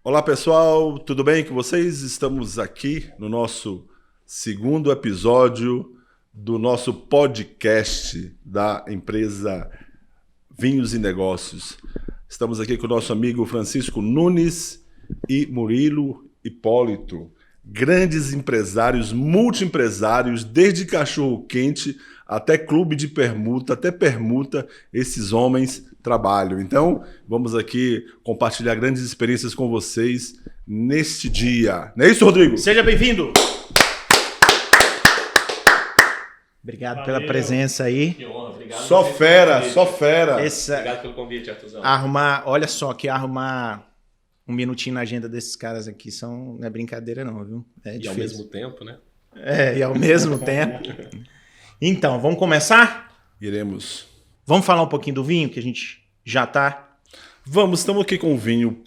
Olá pessoal, tudo bem com vocês? Estamos aqui no nosso segundo episódio do nosso podcast da empresa Vinhos e Negócios. Estamos aqui com o nosso amigo Francisco Nunes e Murilo Hipólito, grandes empresários, multiempresários, desde cachorro-quente até clube de permuta, até permuta, esses homens trabalham. Então, vamos aqui compartilhar grandes experiências com vocês neste dia. Não é isso, Rodrigo? Seja bem-vindo! Obrigado pela presença aí. Que honra, obrigado. Só fera, só fera. Obrigado pelo convite, Arthurzão. Olha só, que arrumar um minutinho na agenda desses caras aqui não é brincadeira não, viu? É difícil. Ao mesmo tempo, né? E ao mesmo tempo. Então, vamos começar? Iremos. Vamos falar um pouquinho do vinho, que a gente já tá? Vamos, estamos aqui com um vinho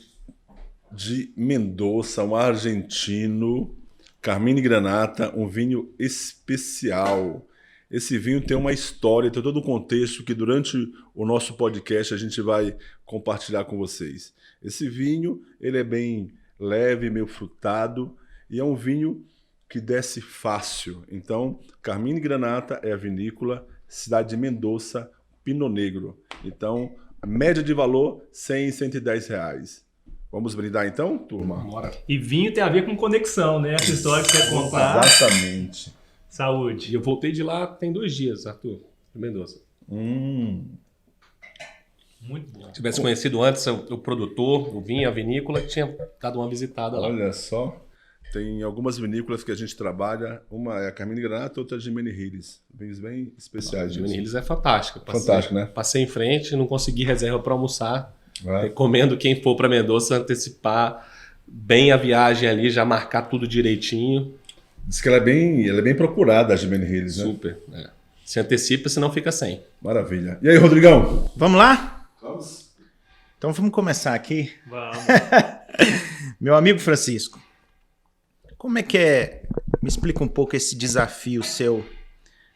de Mendoza, um argentino, Carmine Granata, um vinho especial. Esse vinho tem uma história, tem todo um contexto que durante o nosso podcast a gente vai compartilhar com vocês. Esse vinho, ele é bem leve, meio frutado, e é um vinho que desce fácil. Então, Carmine Granata é a vinícola, cidade de Mendoza, Pinot Negro. Então, a média de valor, R$100, R$110. Vamos brindar então, turma? Bora. E vinho tem a ver com conexão, né? Essa história que você quer contar. Exatamente. Saúde. E eu voltei de lá tem 2 dias, Arthur, de Mendoza. Muito bom. Se tivesse conhecido antes o produtor, o vinho, a vinícola, tinha dado uma visitada lá. Olha só, tem algumas vinícolas que a gente trabalha, uma é a Carmine Granata, outra é a Jimene Hills, vinhos bem especiais. Jimmy Hills é fantástico. Fantástico, né? Passei em frente, não consegui reserva para almoçar. É. Recomendo quem for para Mendoza antecipar bem a viagem ali, já marcar tudo direitinho. Diz que ela é bem procurada, a Jimene Hills, né? Super. É. Se antecipa, senão fica sem. Maravilha. E aí, Rodrigão? Vamos lá? Vamos. Então vamos começar aqui. Vamos. Meu amigo Francisco, como é que é? Me explica um pouco esse desafio seu.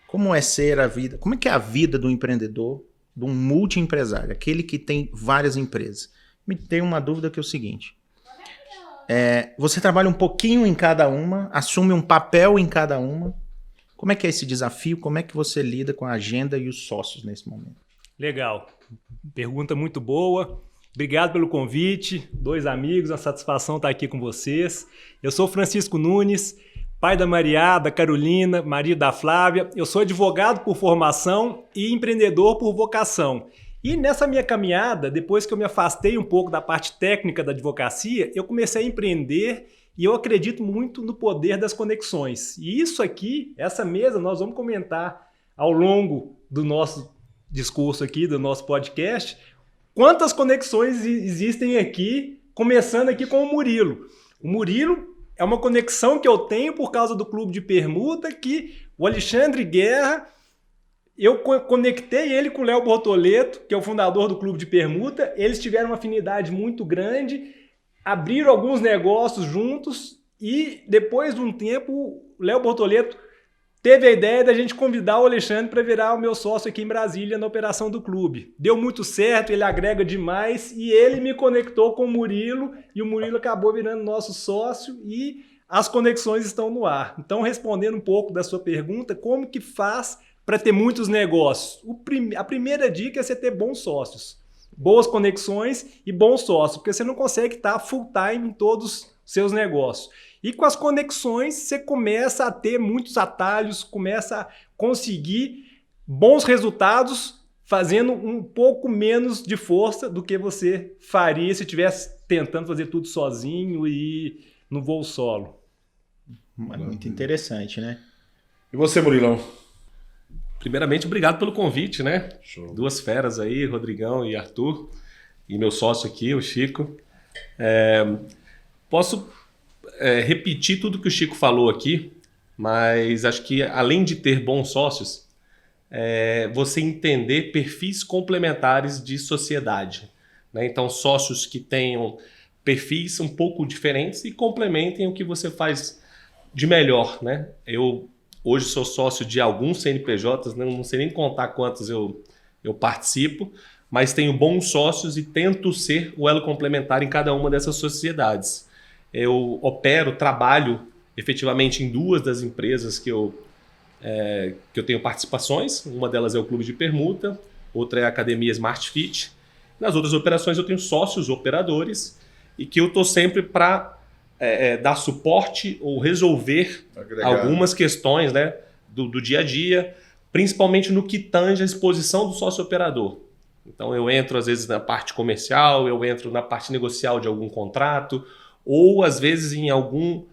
Como é ser a vida? Como é que é a vida do empreendedor, de um multiempresário, aquele que tem várias empresas? Me tem uma dúvida que é o seguinte. Você trabalha um pouquinho em cada uma, assume um papel em cada uma. Como é que é esse desafio? Como é que você lida com a agenda e os sócios nesse momento? Legal. Pergunta muito boa. Obrigado pelo convite. 2 amigos, uma satisfação estar aqui com vocês. Eu sou Francisco Nunes, pai da Maria, da Carolina, marido da Flávia. Eu sou advogado por formação e empreendedor por vocação. E nessa minha caminhada, depois que eu me afastei um pouco da parte técnica da advocacia, eu comecei a empreender e eu acredito muito no poder das conexões. E isso aqui, essa mesa, nós vamos comentar ao longo do nosso discurso aqui, do nosso podcast, quantas conexões existem aqui, começando aqui com o Murilo. O Murilo é uma conexão que eu tenho por causa do clube de permuta, que o Alexandre Guerra, eu conectei ele com o Léo Bortoleto, que é o fundador do clube de permuta. Eles tiveram uma afinidade muito grande, abriram alguns negócios juntos e depois de um tempo o Léo Bortoleto teve a ideia da gente convidar o Alexandre para virar o meu sócio aqui em Brasília na operação do clube. Deu muito certo, ele agrega demais e ele me conectou com o Murilo e o Murilo acabou virando nosso sócio e as conexões estão no ar. Então, respondendo um pouco da sua pergunta, como que faz para ter muitos negócios? A primeira dica é você ter bons sócios, boas conexões e bons sócios, porque você não consegue estar full time em todos os seus negócios. E com as conexões, você começa a ter muitos atalhos, começa a conseguir bons resultados, fazendo um pouco menos de força do que você faria se estivesse tentando fazer tudo sozinho e no voo solo. Muito interessante, né? E você, Murilão? Primeiramente, obrigado pelo convite, né? Show. 2 feras aí, Rodrigão e Arthur, e meu sócio aqui, o Chico. Posso repetir tudo que o Chico falou aqui, mas acho que além de ter bons sócios, você entender perfis complementares de sociedade, né? Então, sócios que tenham perfis um pouco diferentes e complementem o que você faz de melhor, né? Eu hoje sou sócio de alguns CNPJs, não sei nem contar quantos eu participo, mas tenho bons sócios e tento ser o elo complementar em cada uma dessas sociedades. Eu trabalho efetivamente em 2 das empresas que eu tenho participações. Uma delas é o Clube de Permuta, outra é a Academia Smart Fit. Nas outras operações eu tenho sócios operadores e que eu estou sempre para dar suporte ou resolver algumas questões, né, do dia a dia, principalmente no que tange a exposição do sócio operador. Então eu entro às vezes na parte comercial, eu entro na parte negocial de algum contrato, ou às vezes em alguma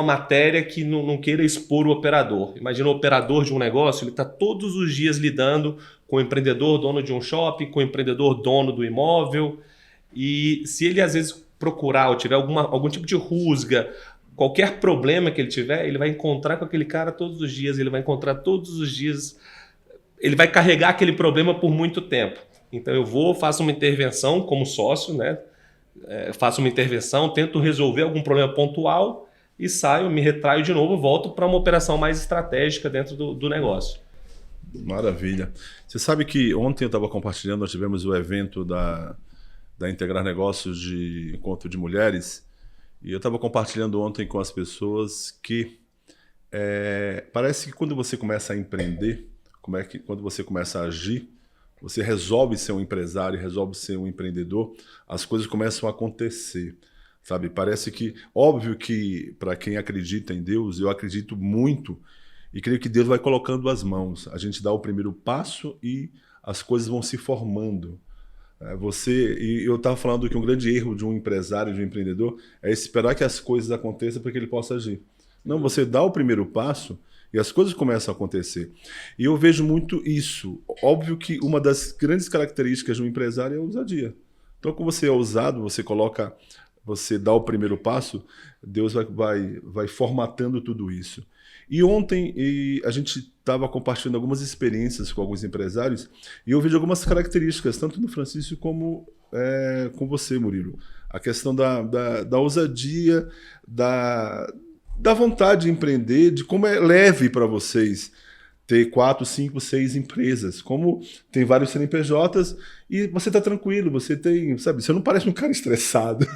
matéria que não queira expor o operador. Imagina o operador de um negócio, ele está todos os dias lidando com o empreendedor dono de um shopping, com o empreendedor dono do imóvel, e se ele às vezes procurar ou tiver algum tipo de rusga, qualquer problema que ele tiver, ele vai encontrar com aquele cara todos os dias, ele vai encontrar todos os dias, ele vai carregar aquele problema por muito tempo. Então eu faço uma intervenção como sócio, né? Faço uma intervenção, tento resolver algum problema pontual e saio, me retraio de novo, volto para uma operação mais estratégica dentro do negócio. Maravilha. Você sabe que ontem eu estava compartilhando, nós tivemos o evento da Integrar Negócios de Encontro de Mulheres, e eu estava compartilhando ontem com as pessoas que parece que quando você começa a empreender, quando você começa a agir, você resolve ser um empresário, resolve ser um empreendedor, as coisas começam a acontecer, sabe? Parece que, óbvio que para quem acredita em Deus, eu acredito muito e creio que Deus vai colocando as mãos. A gente dá o primeiro passo e as coisas vão se formando. E eu estava falando que um grande erro de um empresário, de um empreendedor, é esperar que as coisas aconteçam para que ele possa agir. Não, você dá o primeiro passo e as coisas começam a acontecer. E eu vejo muito isso. Óbvio que uma das grandes características de um empresário é a ousadia. Então, quando você é ousado, você dá o primeiro passo, Deus vai formatando tudo isso. E ontem a gente estava compartilhando algumas experiências com alguns empresários e eu vejo algumas características, tanto no Francisco como com você, Murilo. A questão da ousadia, da vontade de empreender, de como é leve para vocês ter 4, 5, 6 empresas, como tem vários CNPJs e você está tranquilo, você não parece um cara estressado.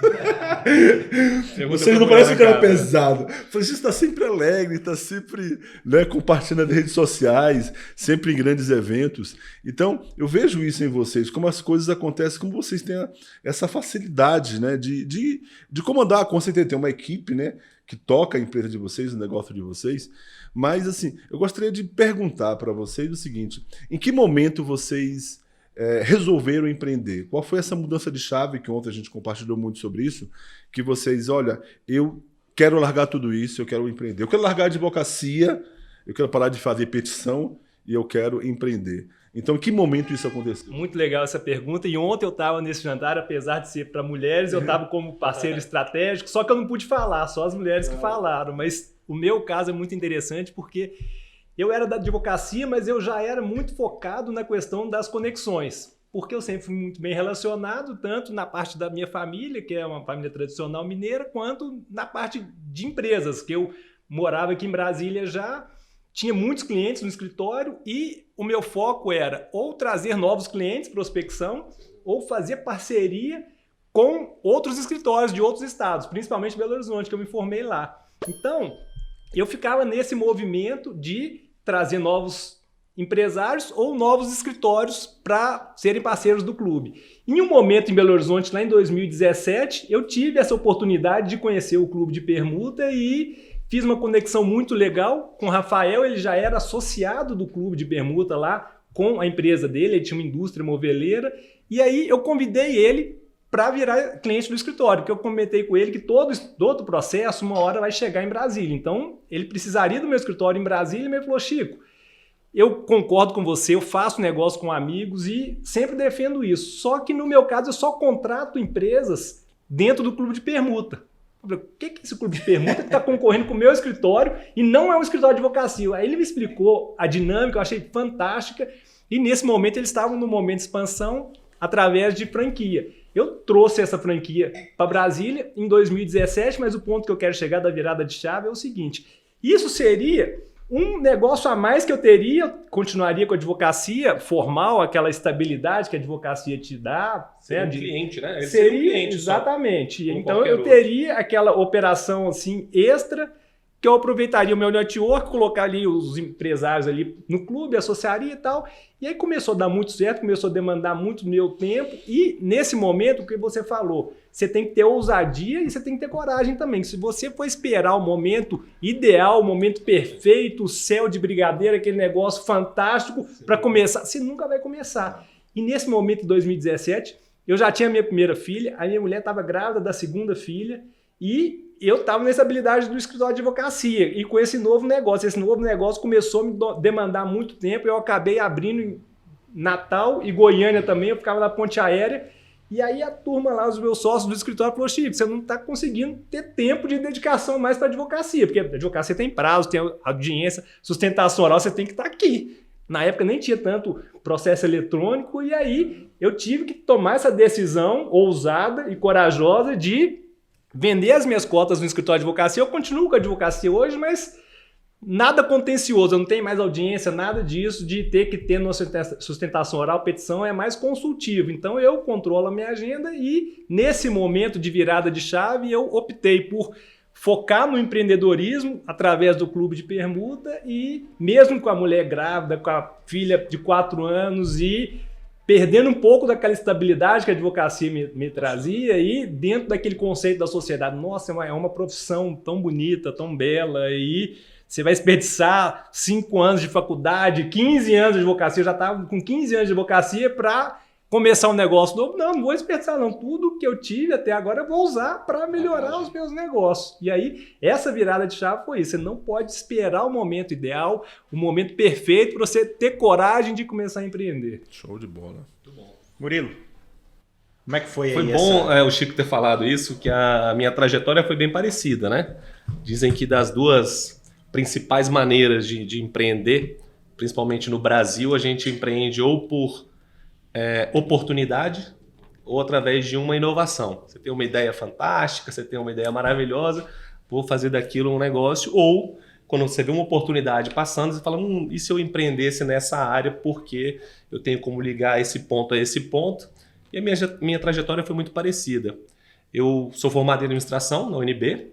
Você não parece um cara pesado. Você está sempre alegre, está sempre, né, compartilhando nas redes sociais, sempre em grandes eventos. Então, eu vejo isso em vocês, como as coisas acontecem, como vocês têm essa facilidade, né, de comandar. Com certeza tem uma equipe, né, que toca a empresa de vocês, o negócio de vocês. Mas, assim, eu gostaria de perguntar para vocês o seguinte: em que momento vocês resolveram empreender? Qual foi essa mudança de chave, que ontem a gente compartilhou muito sobre isso, que vocês, olha, eu quero largar tudo isso, eu quero empreender. Eu quero largar a advocacia, eu quero parar de fazer petição e eu quero empreender. Então, em que momento isso aconteceu? Muito legal essa pergunta. E ontem eu estava nesse jantar, apesar de ser para mulheres, eu estava como parceiro estratégico, só que eu não pude falar, só as mulheres que falaram. Mas o meu caso é muito interessante porque eu era da advocacia, mas eu já era muito focado na questão das conexões. Porque eu sempre fui muito bem relacionado, tanto na parte da minha família, que é uma família tradicional mineira, quanto na parte de empresas, que eu morava aqui em Brasília já, tinha muitos clientes no escritório e o meu foco era ou trazer novos clientes, prospecção, ou fazer parceria com outros escritórios de outros estados, principalmente Belo Horizonte, que eu me formei lá. Então, eu ficava nesse movimento de trazer novos empresários ou novos escritórios para serem parceiros do clube. Em um momento em Belo Horizonte, lá em 2017, eu tive essa oportunidade de conhecer o Clube de Permuta e fiz uma conexão muito legal com o Rafael. Ele já era associado do Clube de Permuta lá com a empresa dele, ele tinha uma indústria moveleira, e aí eu convidei ele para virar cliente do escritório, porque eu comentei com ele que todo o processo uma hora vai chegar em Brasília. Então, ele precisaria do meu escritório em Brasília, e ele falou: Chico, eu concordo com você, eu faço negócio com amigos e sempre defendo isso. Só que no meu caso eu só contrato empresas dentro do Clube de Permuta. Eu falei: o que é esse Clube de Permuta que está concorrendo com o meu escritório e não é um escritório de advocacia? Aí ele me explicou a dinâmica, eu achei fantástica, e nesse momento eles estavam no momento de expansão através de franquia. Eu trouxe essa franquia para Brasília em 2017, mas o ponto que eu quero chegar da virada de chave é o seguinte: isso seria um negócio a mais que eu teria, continuaria com a advocacia formal, aquela estabilidade que a advocacia te dá. Seria né? um cliente, né? Ele Seria, um cliente exatamente. só, Então eu teria aquela operação assim extra que eu aproveitaria o meu network, colocar ali os empresários ali no clube, associaria e tal. E aí começou a dar muito certo, começou a demandar muito meu tempo. E nesse momento, o que você falou, você tem que ter ousadia e você tem que ter coragem também. Se você for esperar o momento ideal, o momento perfeito, o céu de brigadeiro, aquele negócio fantástico para começar, você nunca vai começar. E nesse momento, em 2017, eu já tinha minha primeira filha, a minha mulher estava grávida da segunda filha e eu estava nessa habilidade do escritório de advocacia e com esse novo negócio. Esse novo negócio começou a me demandar muito tempo. Eu acabei abrindo em Natal e Goiânia também. Eu ficava na ponte aérea. E aí a turma lá, os meus sócios do escritório, falou: Chico, você não está conseguindo ter tempo de dedicação mais para advocacia. Porque a advocacia tem prazo, tem audiência, sustentação oral, você tem que estar aqui. Na época nem tinha tanto processo eletrônico. E aí eu tive que tomar essa decisão ousada e corajosa de vender as minhas cotas no escritório de advocacia. Eu continuo com a advocacia hoje, mas nada contencioso, eu não tenho mais audiência, nada disso, de ter que ter uma sustentação oral, petição, é mais consultivo. Então eu controlo a minha agenda e nesse momento de virada de chave eu optei por focar no empreendedorismo através do clube de permuta e mesmo com a mulher grávida, com a filha de 4 anos e perdendo um pouco daquela estabilidade que a advocacia me trazia e dentro daquele conceito da sociedade. Nossa, é uma profissão tão bonita, tão bela e você vai desperdiçar 5 anos de faculdade, 15 anos de advocacia. Eu já estava com 15 anos de advocacia para começar um negócio novo. Não vou desperdiçar não. Tudo que eu tive até agora eu vou usar para melhorar os meus negócios. E aí, essa virada de chave foi isso. Você não pode esperar o momento ideal, o momento perfeito para você ter coragem de começar a empreender. Show de bola. Muito bom. Murilo, como é que foi Foi aí bom o Chico ter falado isso, que a minha trajetória foi bem parecida, né? Dizem que das duas principais maneiras de empreender, principalmente no Brasil, a gente empreende ou por oportunidade ou através de uma inovação. Você tem uma ideia fantástica, você tem uma ideia maravilhosa, vou fazer daquilo um negócio, ou quando você vê uma oportunidade passando, você fala, e se eu empreendesse nessa área, porque eu tenho como ligar esse ponto a esse ponto? E a minha trajetória foi muito parecida. Eu sou formado em administração na UNB.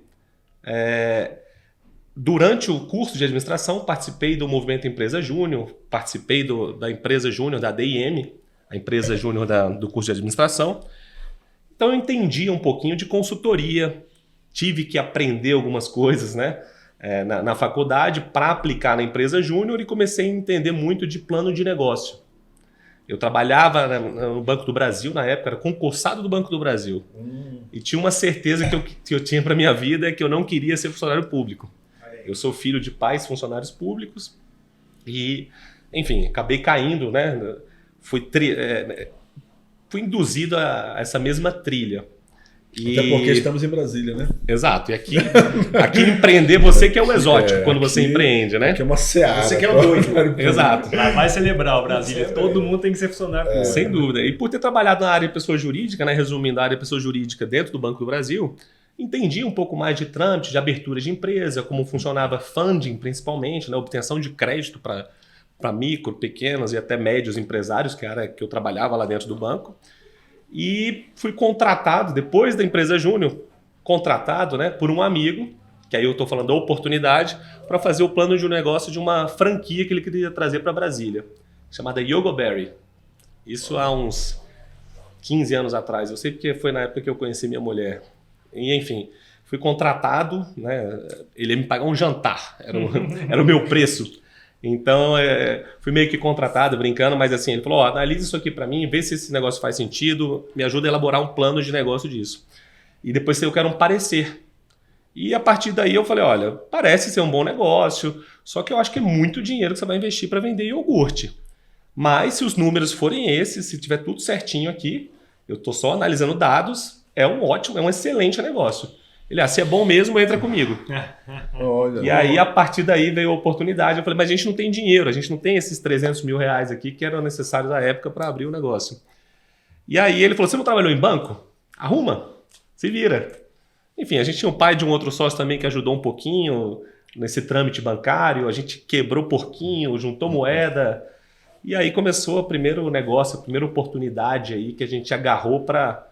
Durante o curso de administração, participei do movimento Empresa Júnior, participei da empresa Júnior, da DIM, a empresa júnior do curso de administração. Então eu entendi um pouquinho de consultoria, tive que aprender algumas coisas, né, na faculdade para aplicar na empresa júnior e comecei a entender muito de plano de negócio. Eu trabalhava no Banco do Brasil na época, era concursado do Banco do Brasil. E tinha uma certeza que eu tinha para minha vida, que eu não queria ser funcionário público. Eu sou filho de pais funcionários públicos e, enfim, acabei caindo, né? Fui induzido a essa mesma trilha. Até porque estamos em Brasília, né? Exato. E aqui empreender, você que é o exótico quando você empreende, né? Aqui é uma seara. Você que é o doido. Exato. Lá vai celebrar o Brasília. Todo mundo tem que ser funcionário público. Sem dúvida. E por ter trabalhado na área de pessoa jurídica, né? Resumindo, a área de pessoa jurídica dentro do Banco do Brasil, entendi um pouco mais de trâmite, de abertura de empresa, como funcionava funding, principalmente, né? Obtenção de crédito para micro, pequenos e até médios empresários, que era que eu trabalhava lá dentro do banco. E fui contratado, depois da empresa Júnior, contratado, né, por um amigo, que aí eu estou falando da oportunidade, para fazer o plano de um negócio de uma franquia que ele queria trazer para Brasília, chamada Yogoberry. Isso há uns 15 anos atrás. Eu sei porque foi na época que eu conheci minha mulher. E, enfim, fui contratado, né, ele ia me pagar um jantar, era o meu preço. Então, fui meio que contratado, brincando, mas assim, ele falou, analisa isso aqui para mim, vê se esse negócio faz sentido, me ajuda a elaborar um plano de negócio disso. E depois eu quero um parecer. E a partir daí eu falei, olha, parece ser um bom negócio, só que eu acho que é muito dinheiro que você vai investir para vender iogurte. Mas se os números forem esses, se tiver tudo certinho aqui, eu estou só analisando dados, é um excelente negócio. Ele, se é bom mesmo, entra comigo. Olha, e aí, a partir daí, veio a oportunidade. Eu falei, mas a gente não tem dinheiro, a gente não tem esses 300 mil reais aqui que eram necessários à época para abrir o negócio. E aí ele falou, você não trabalhou em banco? Arruma, se vira. Enfim, a gente tinha um pai de um outro sócio também que ajudou um pouquinho nesse trâmite bancário, a gente quebrou porquinho, juntou moeda, e aí começou o primeiro negócio, a primeira oportunidade aí que a gente agarrou para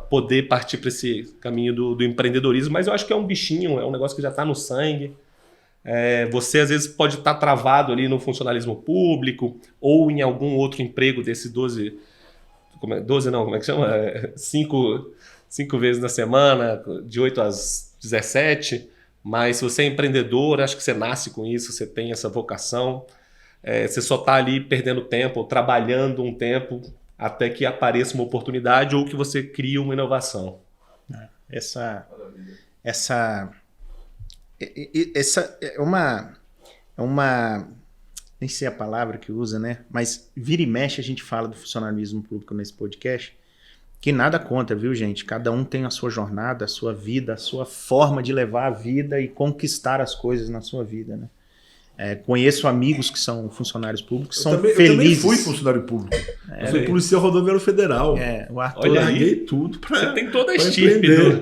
poder partir para esse caminho do empreendedorismo, mas eu acho que é um bichinho, é um negócio que já está no sangue. Você às vezes pode estar travado ali no funcionalismo público ou em algum outro emprego desses 12 não, como é que chama? 5 vezes na semana, de 8 às 17, mas se você é empreendedor, acho que você nasce com isso, você tem essa vocação, você só está ali perdendo tempo, trabalhando um tempo até que apareça uma oportunidade ou que você crie uma inovação. Essa é uma nem sei a palavra que usa, né? Mas vira e mexe a gente fala do funcionalismo público nesse podcast, que nada conta, viu, gente? Cada um tem a sua jornada, a sua vida, a sua forma de levar a vida e conquistar as coisas na sua vida, né? Conheço amigos que são funcionários públicos, são felizes. Eu também fui funcionário público. Eu fui policial rodoviário federal. O Arthur, eu larguei tudo pra Você tem toda a pra estirpe. empreender.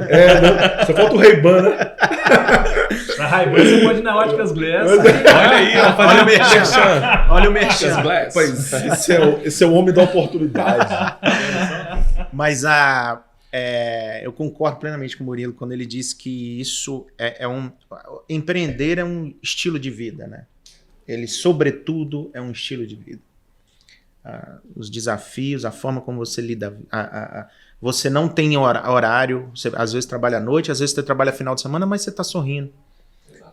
Só falta o Ray-Ban, né? Na Ray-Ban você pode ir na Óticas Glass. Olha aí, olha o merchan. olha o merchan. Rapaz, esse é o homem da oportunidade. Mas eu concordo plenamente com o Murilo quando ele diz que isso empreender é um estilo de vida, né? Ele, sobretudo, é um estilo de vida. Os desafios, a forma como você lida. Você não tem horário, você às vezes trabalha à noite, às vezes você trabalha final de semana, mas você está sorrindo.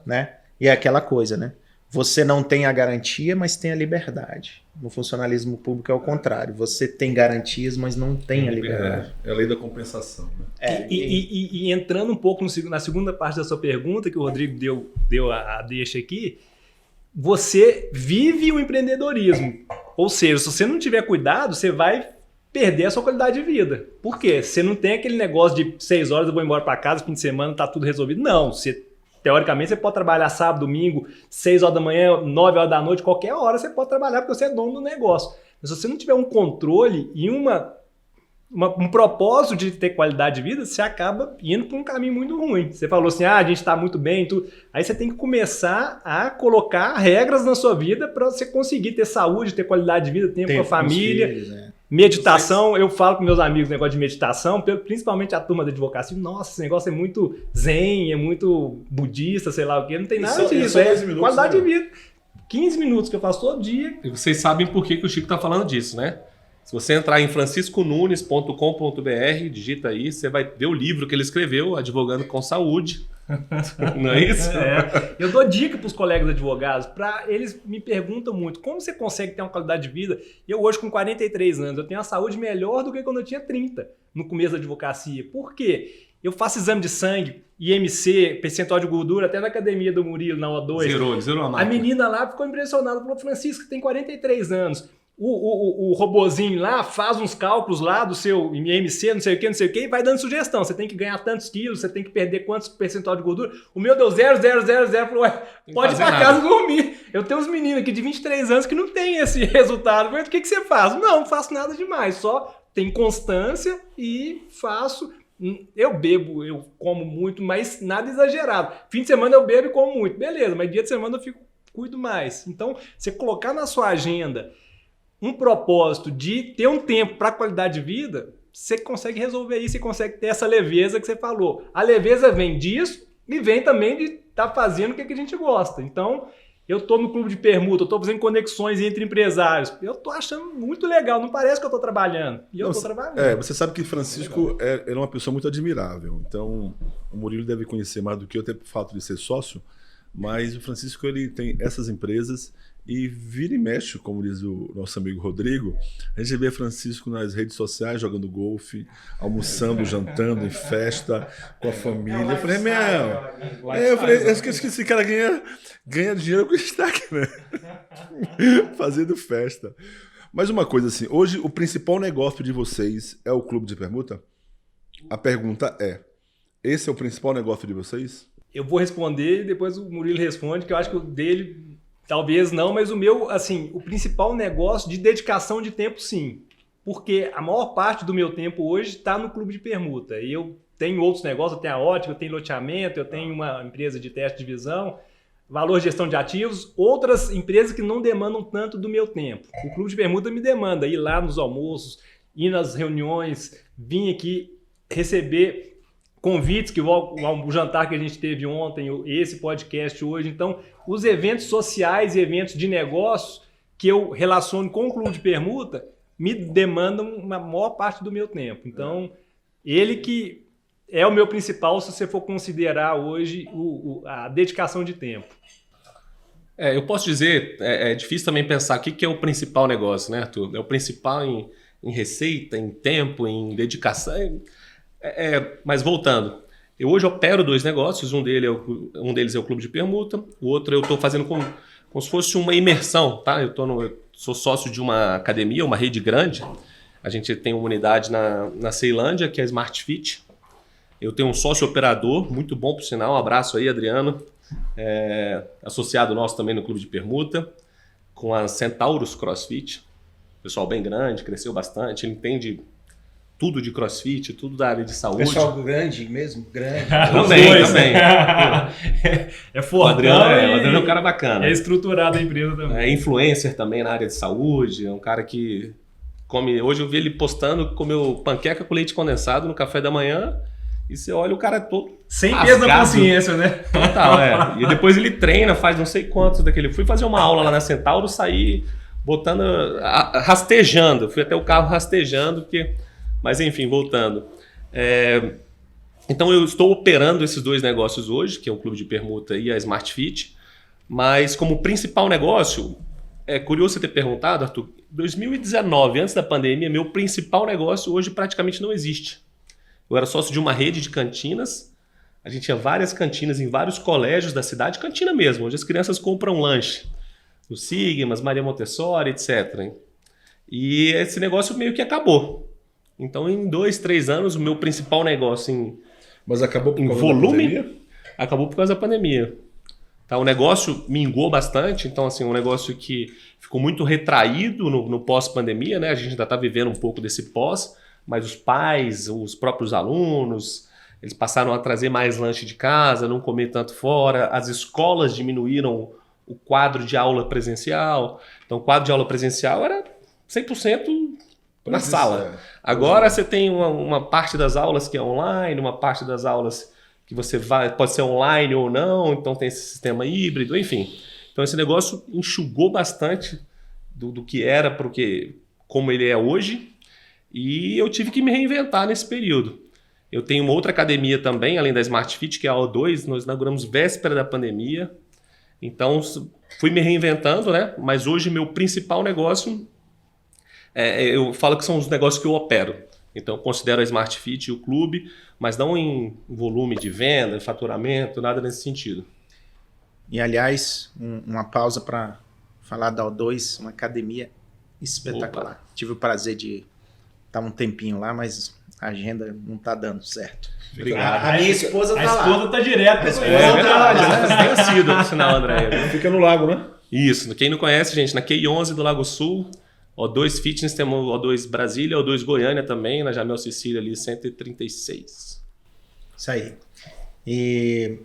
Né? E é aquela coisa, né? Você não tem a garantia, mas tem a liberdade. No funcionalismo público é o contrário. Você tem garantias, mas não tem a liberdade. É a lei da compensação. Né? E entrando um pouco na segunda parte da sua pergunta, que o Rodrigo deu a deixa aqui, você vive o empreendedorismo. Ou seja, se você não tiver cuidado, você vai perder a sua qualidade de vida. Por quê? Você não tem aquele negócio de 6 horas eu vou embora para casa, fim de semana, tá tudo resolvido. Não, teoricamente, você pode trabalhar sábado, domingo, 6 horas da manhã, 9 horas da noite, qualquer hora você pode trabalhar porque você é dono do negócio. Mas se você não tiver um controle e um propósito de ter qualidade de vida, você acaba indo para um caminho muito ruim. Você falou assim, a gente está muito bem, tudo. Aí você tem que começar a colocar regras na sua vida para você conseguir ter saúde, ter qualidade de vida, tempo com a família. Filhos, né? Meditação, eu falo com meus amigos negócio de meditação, principalmente a turma da advocacia. Nossa, esse negócio é muito zen, é muito budista, sei lá o quê. Não tem nada disso. Qualidade de vida. 15 minutos que eu faço todo dia. E vocês sabem por que o Chico está falando disso, né? Se você entrar em francisconunes.com.br, digita aí, você vai ver o livro que ele escreveu, Advogando com Saúde. Não é isso? Eu dou dica para os colegas advogados, eles me perguntam muito, como você consegue ter uma qualidade de vida? Eu hoje com 43 anos, eu tenho uma saúde melhor do que quando eu tinha 30, no começo da advocacia. Por quê? Eu faço exame de sangue, IMC, percentual de gordura, até na academia do Murilo, na O2. Zerou a máquina. A menina lá ficou impressionada, falou, Francisco, tem 43 anos. O robozinho lá faz uns cálculos lá do seu IMC, não sei o que, e vai dando sugestão. Você tem que ganhar tantos quilos, você tem que perder quantos percentual de gordura. O meu deu 0,000. Falou, pode ir pra casa dormir. Eu tenho uns meninos aqui de 23 anos que não tem esse resultado. Mas o que você faz? Não faço nada demais, só tenho constância e faço. Eu bebo, eu como muito, mas nada exagerado. Fim de semana eu bebo e como muito. Beleza, mas dia de semana eu cuido mais. Então, você colocar na sua agenda um propósito de ter um tempo para qualidade de vida, você consegue resolver isso, você consegue ter essa leveza que você falou. A leveza vem disso e vem também de estar fazendo o que a gente gosta. Então, eu estou no clube de permuta, eu estou fazendo conexões entre empresários. Eu estou achando muito legal, não parece que eu estou trabalhando. E eu estou trabalhando. Você sabe que Francisco é uma pessoa muito admirável. Então, o Murilo deve conhecer mais do que eu, até por fato de ser sócio. Mas o Francisco ele tem essas empresas e vira e mexe, como diz o nosso amigo Rodrigo. A gente vê Francisco nas redes sociais jogando golfe, almoçando, jantando em festa com a família. Eu falei, acho que esse cara ganha dinheiro com destaque, né? Fazendo festa. Mas uma coisa assim, hoje o principal negócio de vocês é o clube de permuta? A pergunta é, esse é o principal negócio de vocês? Eu vou responder e depois o Murilo responde, que eu acho que o dele, talvez não, mas o meu, assim, o principal negócio de dedicação de tempo, sim. Porque a maior parte do meu tempo hoje está no clube de permuta. E eu tenho outros negócios, eu tenho a ótica, eu tenho loteamento, eu tenho uma empresa de teste de visão, valor de gestão de ativos, outras empresas que não demandam tanto do meu tempo. O Clube de Permuta me demanda ir lá nos almoços, ir nas reuniões, vir aqui receber convites, que o jantar que a gente teve ontem, esse podcast hoje. Então, os eventos sociais e eventos de negócios que eu relaciono com o Clube de Permuta me demandam uma maior parte do meu tempo. Então, ele que é o meu principal, se você for considerar hoje a dedicação de tempo. Eu posso dizer, é difícil também pensar o que é o principal negócio, né, Arthur? É o principal em receita, em tempo, em dedicação. Mas voltando, eu hoje opero 2 negócios, um deles é o Clube de Permuta, o outro eu estou fazendo como se fosse uma imersão, tá? Eu sou sócio de uma academia, uma rede grande. A gente tem uma unidade na Ceilândia, que é a Smart Fit. Eu tenho um sócio operador, muito bom por sinal, um abraço aí, Adriano, associado nosso também no Clube de Permuta, com a Centaurus CrossFit, pessoal bem grande, cresceu bastante, ele entende tudo de CrossFit, tudo da área de saúde. Pessoal grande mesmo, grande. Também. É forte. O Adriano é um cara bacana. É estruturado a empresa também. É influencer também na área de saúde, é um cara que come... Hoje eu vi ele postando que comeu panqueca com leite condensado no café da manhã, e você olha o cara todo sem peso na consciência, né? Total, E depois ele treina, faz não sei quantos daquele. Fui fazer uma aula lá na Centauro, saí botando, rastejando. Fui até o carro rastejando, porque... Mas enfim, voltando. Então eu estou operando esses 2 negócios hoje, que é o Clube de Permuta e a Smart Fit, mas como principal negócio, é curioso você ter perguntado, Arthur, 2019, antes da pandemia, meu principal negócio hoje praticamente não existe. Eu era sócio de uma rede de cantinas, a gente tinha várias cantinas em vários colégios da cidade, cantina mesmo, onde as crianças compram lanche, no Sigmas, Maria Montessori, etc. E esse negócio meio que acabou. Então, em 2, 3 anos, o meu principal negócio Mas acabou por causa volume, da pandemia? Acabou por causa da pandemia. Tá, o negócio mingou bastante, então assim, um negócio que ficou muito retraído no pós-pandemia, né? A gente ainda está vivendo um pouco desse pós, mas os pais, os próprios alunos, eles passaram a trazer mais lanche de casa, não comer tanto fora, as escolas diminuíram o quadro de aula presencial. Então, o quadro de aula presencial era 100% na sala. Agora você tem uma parte das aulas que é online, uma parte das aulas que você pode ser online ou não, então tem esse sistema híbrido, enfim. Então esse negócio enxugou bastante do que era para como ele é hoje, e eu tive que me reinventar nesse período. Eu tenho uma outra academia também, além da Smart Fit, que é a O2, nós inauguramos véspera da pandemia, então fui me reinventando, né? Mas hoje meu principal negócio, eu falo que são os negócios que eu opero. Então eu considero a Smart Fit e o clube, mas não em volume de venda, faturamento, nada nesse sentido. E aliás, uma pausa para falar da O2, uma academia espetacular. Opa. Tive o prazer de estar um tempinho lá, mas a agenda não está dando certo. Obrigado. A minha esposa está lá. A esposa está direto. A esposa É verdade, né? Tem sido, por sinal, André. Fica no lago, né? Isso. Quem não conhece, gente, na QI11 do Lago Sul, O2 Fitness, temos O2 Brasília, O2 Goiânia também, na Jamel Cecília ali, 136. Isso aí. E...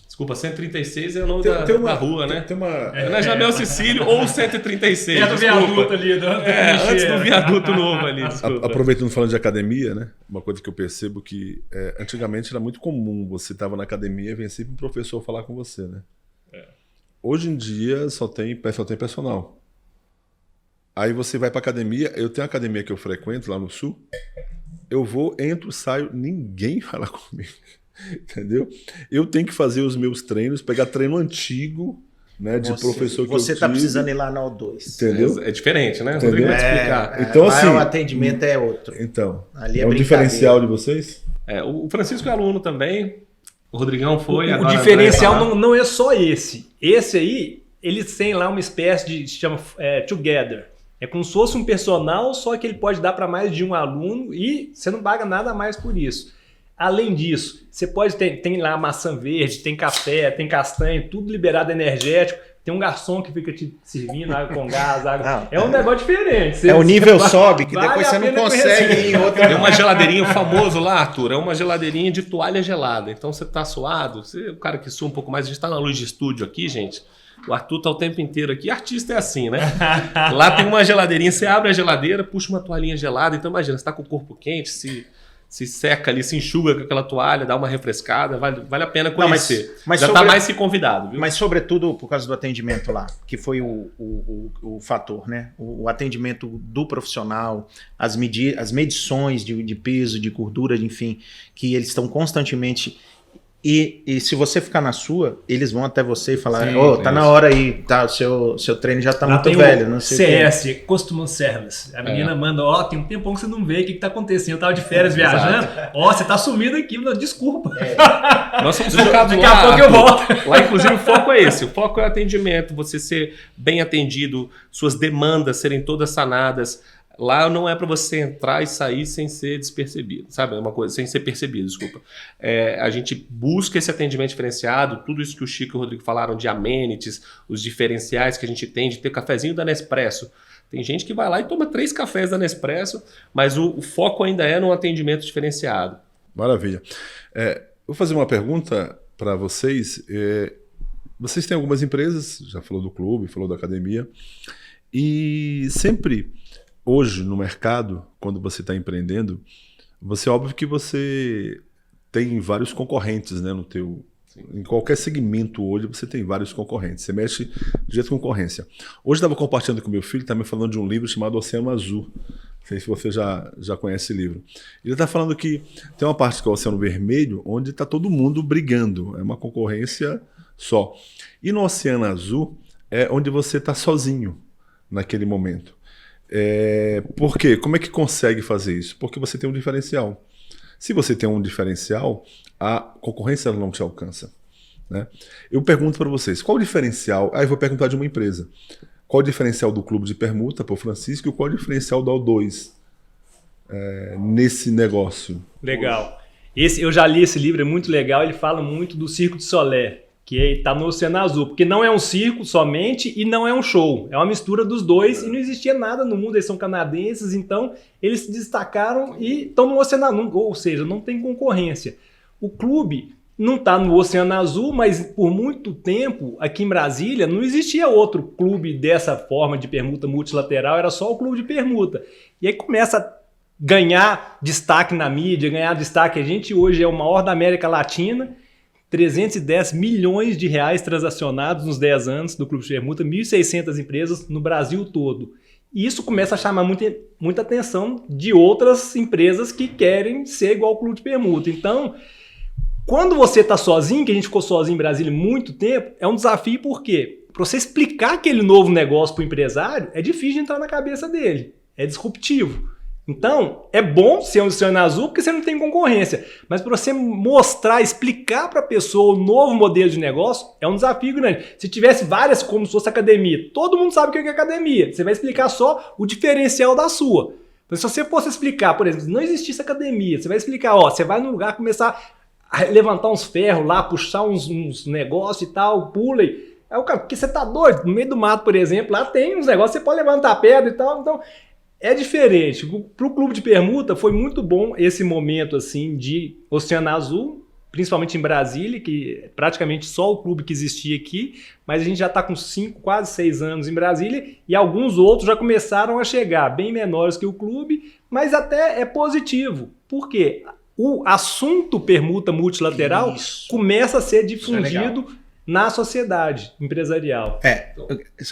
Desculpa, 136 é o nome Tem da rua, né? Tem uma... É na Jamel Cecílio ou 136. É do viaduto ali. Antes do viaduto novo ali, desculpa. Aproveitando falando de academia, né? Uma coisa que eu percebo que antigamente era muito comum, você estava na academia e vinha sempre um professor falar com você, né? Hoje em dia só tem personal. Aí você vai pra academia, eu tenho uma academia que eu frequento lá no sul, eu vou, entro, saio, ninguém fala comigo, entendeu? Eu tenho que fazer os meus treinos, pegar treino antigo, né, de professor que eu Você tá tive, precisando ir lá na O2. entendeu? É diferente, né? Entendeu? Rodrigo vai te explicar. Então, lá assim, o atendimento é outro. Então, Ali é um brincadeira. diferencial de vocês? O Francisco é aluno também, o Rodrigão foi. O agora diferencial André vai não é só esse. Esse aí, eles têm lá uma espécie de, se chama Together. É como se fosse um personal, só que ele pode dar para mais de um aluno e você não paga nada mais por isso. Além disso, você pode ter tem lá maçã verde, tem café, tem castanha, tudo liberado energético. tem um garçom que fica te servindo água com gás, água. Não, É um negócio diferente. o nível sobe, que vale depois a você não pena consegue conhecer. ir em outra. Tem uma geladeirinha famoso lá, Arthur, é uma geladeirinha de toalha gelada. Então você tá suado, o cara que sua um pouco mais, a gente tá na luz de estúdio aqui, gente. O Arthur tá o tempo inteiro aqui. Artista é assim, né? Lá tem uma geladeirinha, você abre a geladeira, puxa uma toalhinha gelada. Então imagina, você tá com o corpo quente, se seca ali, se enxuga com aquela toalha, dá uma refrescada, vale a pena conhecer. mas já sobre- tá mais que convidado, viu? Mas, sobretudo, por causa do atendimento lá, que foi o fator, né? O atendimento do profissional, as medições de peso, de gordura, enfim, que eles estão constantemente. E se você ficar na sua, eles vão até você e falar: Sim, ô, tá é na isso. hora aí, tá, o seu treino já tá Lá muito tem velho, o não sei o quê. CS, Customer Service. A menina manda, ó, tem um tempão que você não vê, o que tá acontecendo? Eu tava de férias viajando, ó, você tá sumido aqui, desculpa. Nós somos focados Daqui lá, a pouco eu Arthur. volto. Lá, inclusive, o foco é esse. O foco é o atendimento, você ser bem atendido, suas demandas serem todas sanadas. Lá não é para você entrar e sair sem ser despercebido, sabe? É uma coisa, sem ser percebido, desculpa. A gente busca esse atendimento diferenciado, tudo isso que o Chico e o Rodrigo falaram de amenities, os diferenciais que a gente tem, de ter cafezinho da Nespresso. Tem gente que vai lá e toma 3 cafés da Nespresso, mas o foco ainda é no atendimento diferenciado. Maravilha. Vou fazer uma pergunta para vocês. Vocês têm algumas empresas, já falou do clube, falou da academia, e sempre, hoje no mercado, quando você está empreendendo, óbvio que você tem vários concorrentes, né, em qualquer segmento hoje você tem vários concorrentes, você mexe direto com concorrência. Hoje eu estava compartilhando com meu filho, está me falando de um livro chamado Oceano Azul. Não sei se você já conhece esse livro. Ele está falando que tem uma parte que é o Oceano Vermelho, onde está todo mundo brigando, é uma concorrência só. E no Oceano Azul é onde você está sozinho naquele momento. Por quê? Como é que consegue fazer isso? Porque você tem um diferencial. Se você tem um diferencial, a concorrência não te alcança, né? Eu pergunto para vocês, qual o diferencial? Eu vou perguntar de uma empresa. Qual o diferencial do clube de permuta, para o Francisco, e qual o diferencial da O2 nesse negócio? Legal. Eu já li esse livro, é muito legal. Ele fala muito do Circo de Solé, que está no Oceano Azul, porque não é um circo somente e não é um show. É uma mistura dos dois e não existia nada no mundo. Eles são canadenses, então eles se destacaram e estão no Oceano Azul, ou seja, não tem concorrência. O clube não está no Oceano Azul, mas por muito tempo, aqui em Brasília, não existia outro clube dessa forma de permuta multilateral, era só o clube de permuta. E aí começa a ganhar destaque na mídia, ganhar destaque. A gente hoje é o maior da América Latina, 310 milhões de reais transacionados nos 10 anos do Clube de Permuta, 1.600 empresas no Brasil todo. E isso começa a chamar muita atenção de outras empresas que querem ser igual ao Clube de Permuta. Então, quando você está sozinho, que a gente ficou sozinho em Brasília muito tempo, é um desafio porque para você explicar aquele novo negócio para o empresário, é difícil de entrar na cabeça dele. É disruptivo. Então, é bom ser um Oceano Azul porque você não tem concorrência. Mas para você mostrar, explicar para a pessoa o novo modelo de negócio, é um desafio grande. Se tivesse várias, como se fosse academia, todo mundo sabe o que é academia. Você vai explicar só o diferencial da sua. Então, se você fosse explicar, por exemplo, se não existisse academia, você vai explicar, você vai num lugar começar a levantar uns ferros lá, puxar uns negócios e tal, pula e... Aí o cara, porque você tá doido? No meio do mato, por exemplo, lá tem uns negócios, você pode levantar pedra e tal, então... É diferente. Para o clube de permuta foi muito bom esse momento assim de Oceano Azul, principalmente em Brasília, que é praticamente só o clube que existia aqui, mas a gente já está com 5, quase 6 anos em Brasília e alguns outros já começaram a chegar, bem menores que o clube, mas até é positivo. Por quê? O assunto permuta multilateral começa a ser difundido na sociedade empresarial.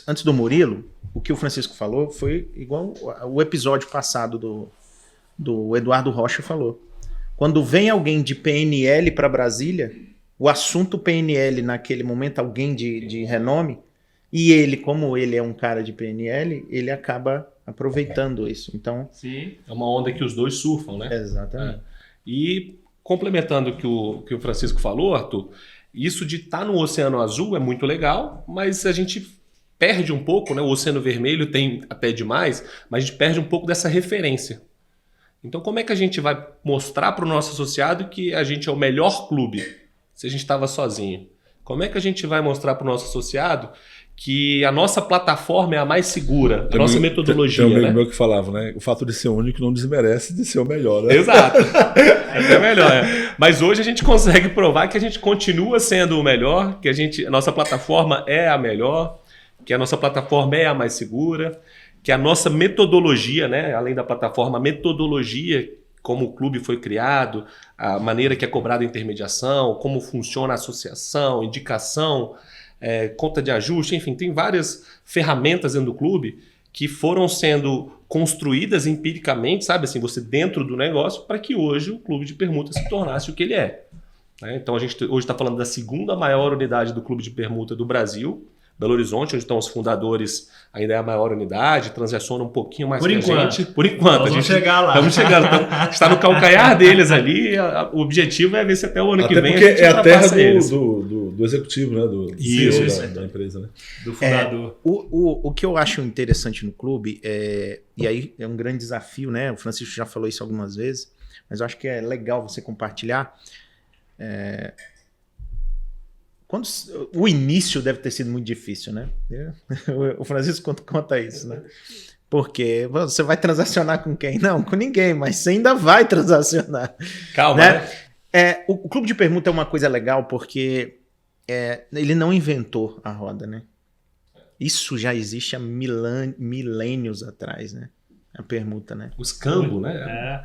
Antes do Murilo, o que o Francisco falou foi igual o episódio passado do Eduardo Rocha falou. Quando vem alguém de PNL para Brasília, o assunto PNL naquele momento, alguém de renome, e ele, como ele é um cara de PNL, ele acaba aproveitando isso. Então, sim, é uma onda que os dois surfam, né? Exatamente. E complementando o que o Francisco falou, Arthur, isso de estar no Oceano Azul é muito legal, mas a gente perde um pouco, né? O Oceano Vermelho tem até demais, mas a gente perde um pouco dessa referência. Então, como é que a gente vai mostrar para o nosso associado que a gente é o melhor clube se a gente estava sozinho? Como é que a gente vai mostrar para o nosso associado que a nossa plataforma é a mais segura, a nossa metodologia. Tem um amigo né? meu que falava, né? O fato de ser único não desmerece de ser o melhor, né? Exato. É melhor. Mas hoje a gente consegue provar que a gente continua sendo o melhor, que a nossa plataforma é a melhor, que a nossa plataforma é a mais segura, que a nossa metodologia, né? Além da plataforma, a metodologia, como o clube foi criado, a maneira que é cobrada a intermediação, como funciona a associação, indicação, conta de ajuste, enfim, tem várias ferramentas dentro do clube que foram sendo construídas empiricamente, sabe assim, você dentro do negócio, para que hoje o clube de permuta se tornasse o que ele é. Né? Então a gente hoje está falando da segunda maior unidade do clube de permuta do Brasil, Belo Horizonte, onde estão os fundadores, ainda é a maior unidade, transaciona um pouquinho mais Por que enquanto. a gente. Por enquanto. Nós vamos chegar lá. Estamos chegando. Então, está no calcanhar deles ali. O objetivo é ver se até o ano que Até vem porque a gente é a terra ultrapassa eles. do executivo, né? Do Isso. CEO da empresa, né? Do fundador. O que eu acho interessante no clube, e aí é um grande desafio, né? O Francisco já falou isso algumas vezes, mas eu acho que é legal você compartilhar. O início deve ter sido muito difícil, né? O Francisco conta isso, né? Porque você vai transacionar com quem? Não, com ninguém, mas você ainda vai transacionar. Calma, né? O clube de permuta é uma coisa legal porque ele não inventou a roda, né? Isso já existe há milênios atrás, né? A permuta, né? Os cambo, né?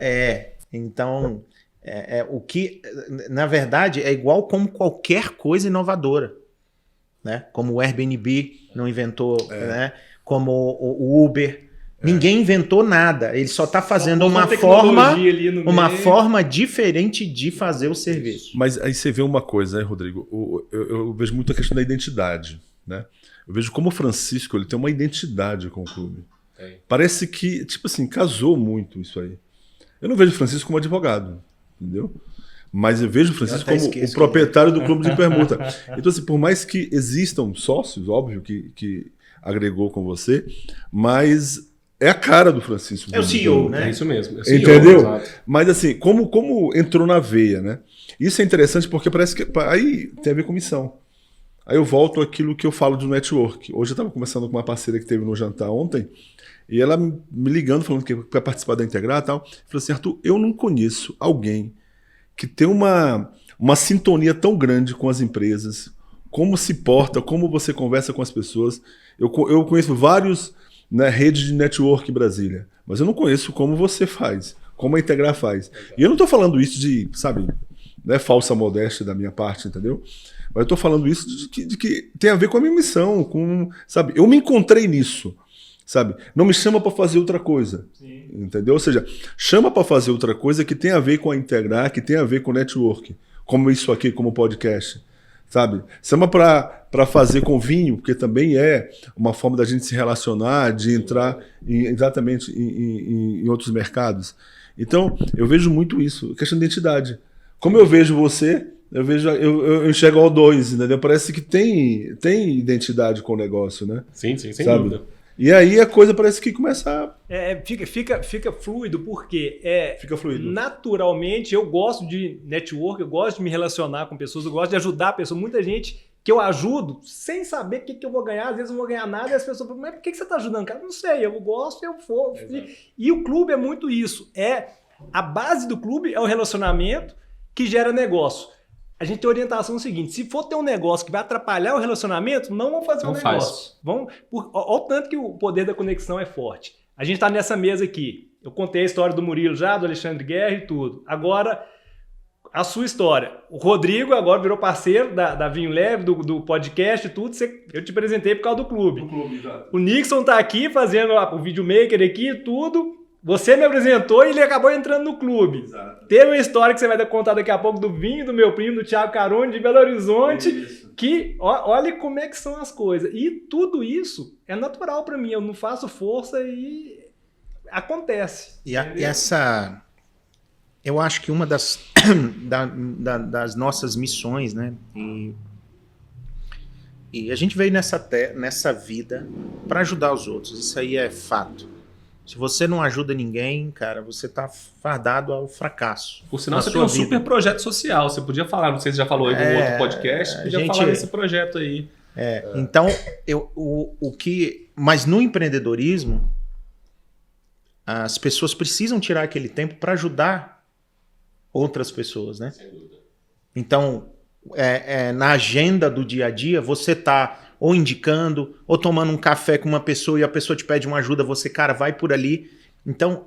Então... o que, na verdade, é igual como qualquer coisa inovadora, né? Como o Airbnb não inventou, né? Como o Uber. Ninguém inventou nada. Ele só está fazendo uma forma diferente de fazer o serviço. Mas aí você vê uma coisa, né, Rodrigo? Eu vejo muito a questão da identidade, né? Eu vejo como o Francisco ele tem uma identidade com o clube. Parece que, tipo assim, casou muito isso aí. Eu não vejo o Francisco como advogado. Entendeu? Mas eu vejo o Francisco como o proprietário do clube de permuta. Então, assim, por mais que existam sócios, óbvio que agregou com você, mas é a cara do Francisco. É o CEO, né? É isso mesmo. Entendeu? Exato. Mas assim, como entrou na veia, né? Isso é interessante porque parece que aí tem a ver com missão. Aí eu volto àquilo que eu falo do network. Hoje eu estava conversando com uma parceira que teve no jantar ontem, e ela me ligando, falando que quer participar da Integrar e tal. Falou assim, Arthur, eu não conheço alguém que tem uma sintonia tão grande com as empresas, como se porta, como você conversa com as pessoas. Eu conheço vários, né, redes de network em Brasília, mas eu não conheço como você faz, como a Integrar faz. E eu não estou falando isso de, sabe, né, falsa modéstia da minha parte, entendeu? Mas eu estou falando isso de que tem a ver com a minha missão, sabe? Eu me encontrei nisso. Sabe? Não me chama para fazer outra coisa. Sim. Entendeu? Ou seja, chama para fazer outra coisa que tem a ver com a Integrar, que tem a ver com o network, como isso aqui, como podcast. Sabe? Chama para fazer com vinho, porque também é uma forma da gente se relacionar, de entrar exatamente em outros mercados. Então, eu vejo muito isso, questão de identidade. Como eu vejo você, eu enxergo ao dois, entendeu? Parece que tem identidade com o negócio, né? Sim, sem sabe? dúvida. E aí a coisa parece que começa a... Fica fluido, porque fica fluido. Naturalmente eu gosto de network, eu gosto de me relacionar com pessoas, eu gosto de ajudar pessoas. Muita gente que eu ajudo sem saber o que eu vou ganhar, às vezes eu não vou ganhar nada, e as pessoas falam, mas por que você está ajudando? Cara, não sei, eu gosto, eu vou. E o clube é muito isso. A base do clube é o relacionamento que gera negócio. A gente tem orientação seguinte, se for ter um negócio que vai atrapalhar o relacionamento, não vamos fazer um negócio. Olha o tanto que o poder da conexão é forte. A gente está nessa mesa aqui. Eu contei a história do Murilo já, do Alexandre Guerra e tudo. Agora, a sua história. O Rodrigo agora virou parceiro da Vinho Leve, do podcast e tudo. Eu te apresentei por causa do clube. O Nixon está aqui fazendo o videomaker aqui e tudo. Você me apresentou e ele acabou entrando no clube. Exato. Teve uma história que você vai contar daqui a pouco do vinho do meu primo, do Thiago Carone, de Belo Horizonte. Isso. Que olha como é que são as coisas. E tudo isso é natural para mim. Eu não faço força e acontece. E essa... Eu acho que uma das nossas missões, né? E a gente veio nessa vida para ajudar os outros. Isso aí é fato. Se você não ajuda ninguém, cara, você tá fardado ao fracasso. Por sinal, você tem um super projeto social. Você podia falar, não sei se já falou em algum outro podcast, podia falar desse projeto aí. Então, mas no empreendedorismo, as pessoas precisam tirar aquele tempo para ajudar outras pessoas, né? Então, na agenda do dia a dia, você tá ou indicando, ou tomando um café com uma pessoa e a pessoa te pede uma ajuda, você, cara, vai por ali. Então,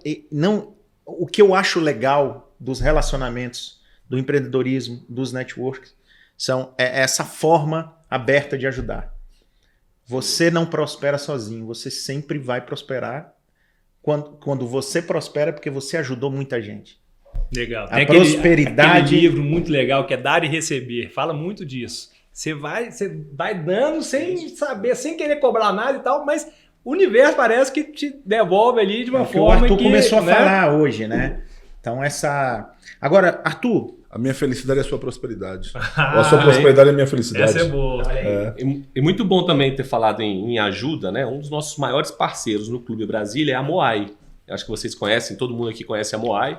o que eu acho legal dos relacionamentos, do empreendedorismo, dos networks, é essa forma aberta de ajudar. Você não prospera sozinho, você sempre vai prosperar. Quando você prospera é porque você ajudou muita gente. Legal. A prosperidade... Aquele livro muito legal que é Dar e Receber. Fala muito disso. Você vai dando sem saber, sem querer cobrar nada e tal, mas o universo parece que te devolve ali de uma forma que... O Arthur começou a falar hoje, né? Então Agora, Arthur... A minha felicidade é a sua prosperidade. A sua prosperidade é a minha felicidade. Essa é boa. E muito bom também ter falado em ajuda, né? Um dos nossos maiores parceiros no Clube Brasília é a Moai. Eu acho que vocês conhecem, todo mundo aqui conhece a Moai.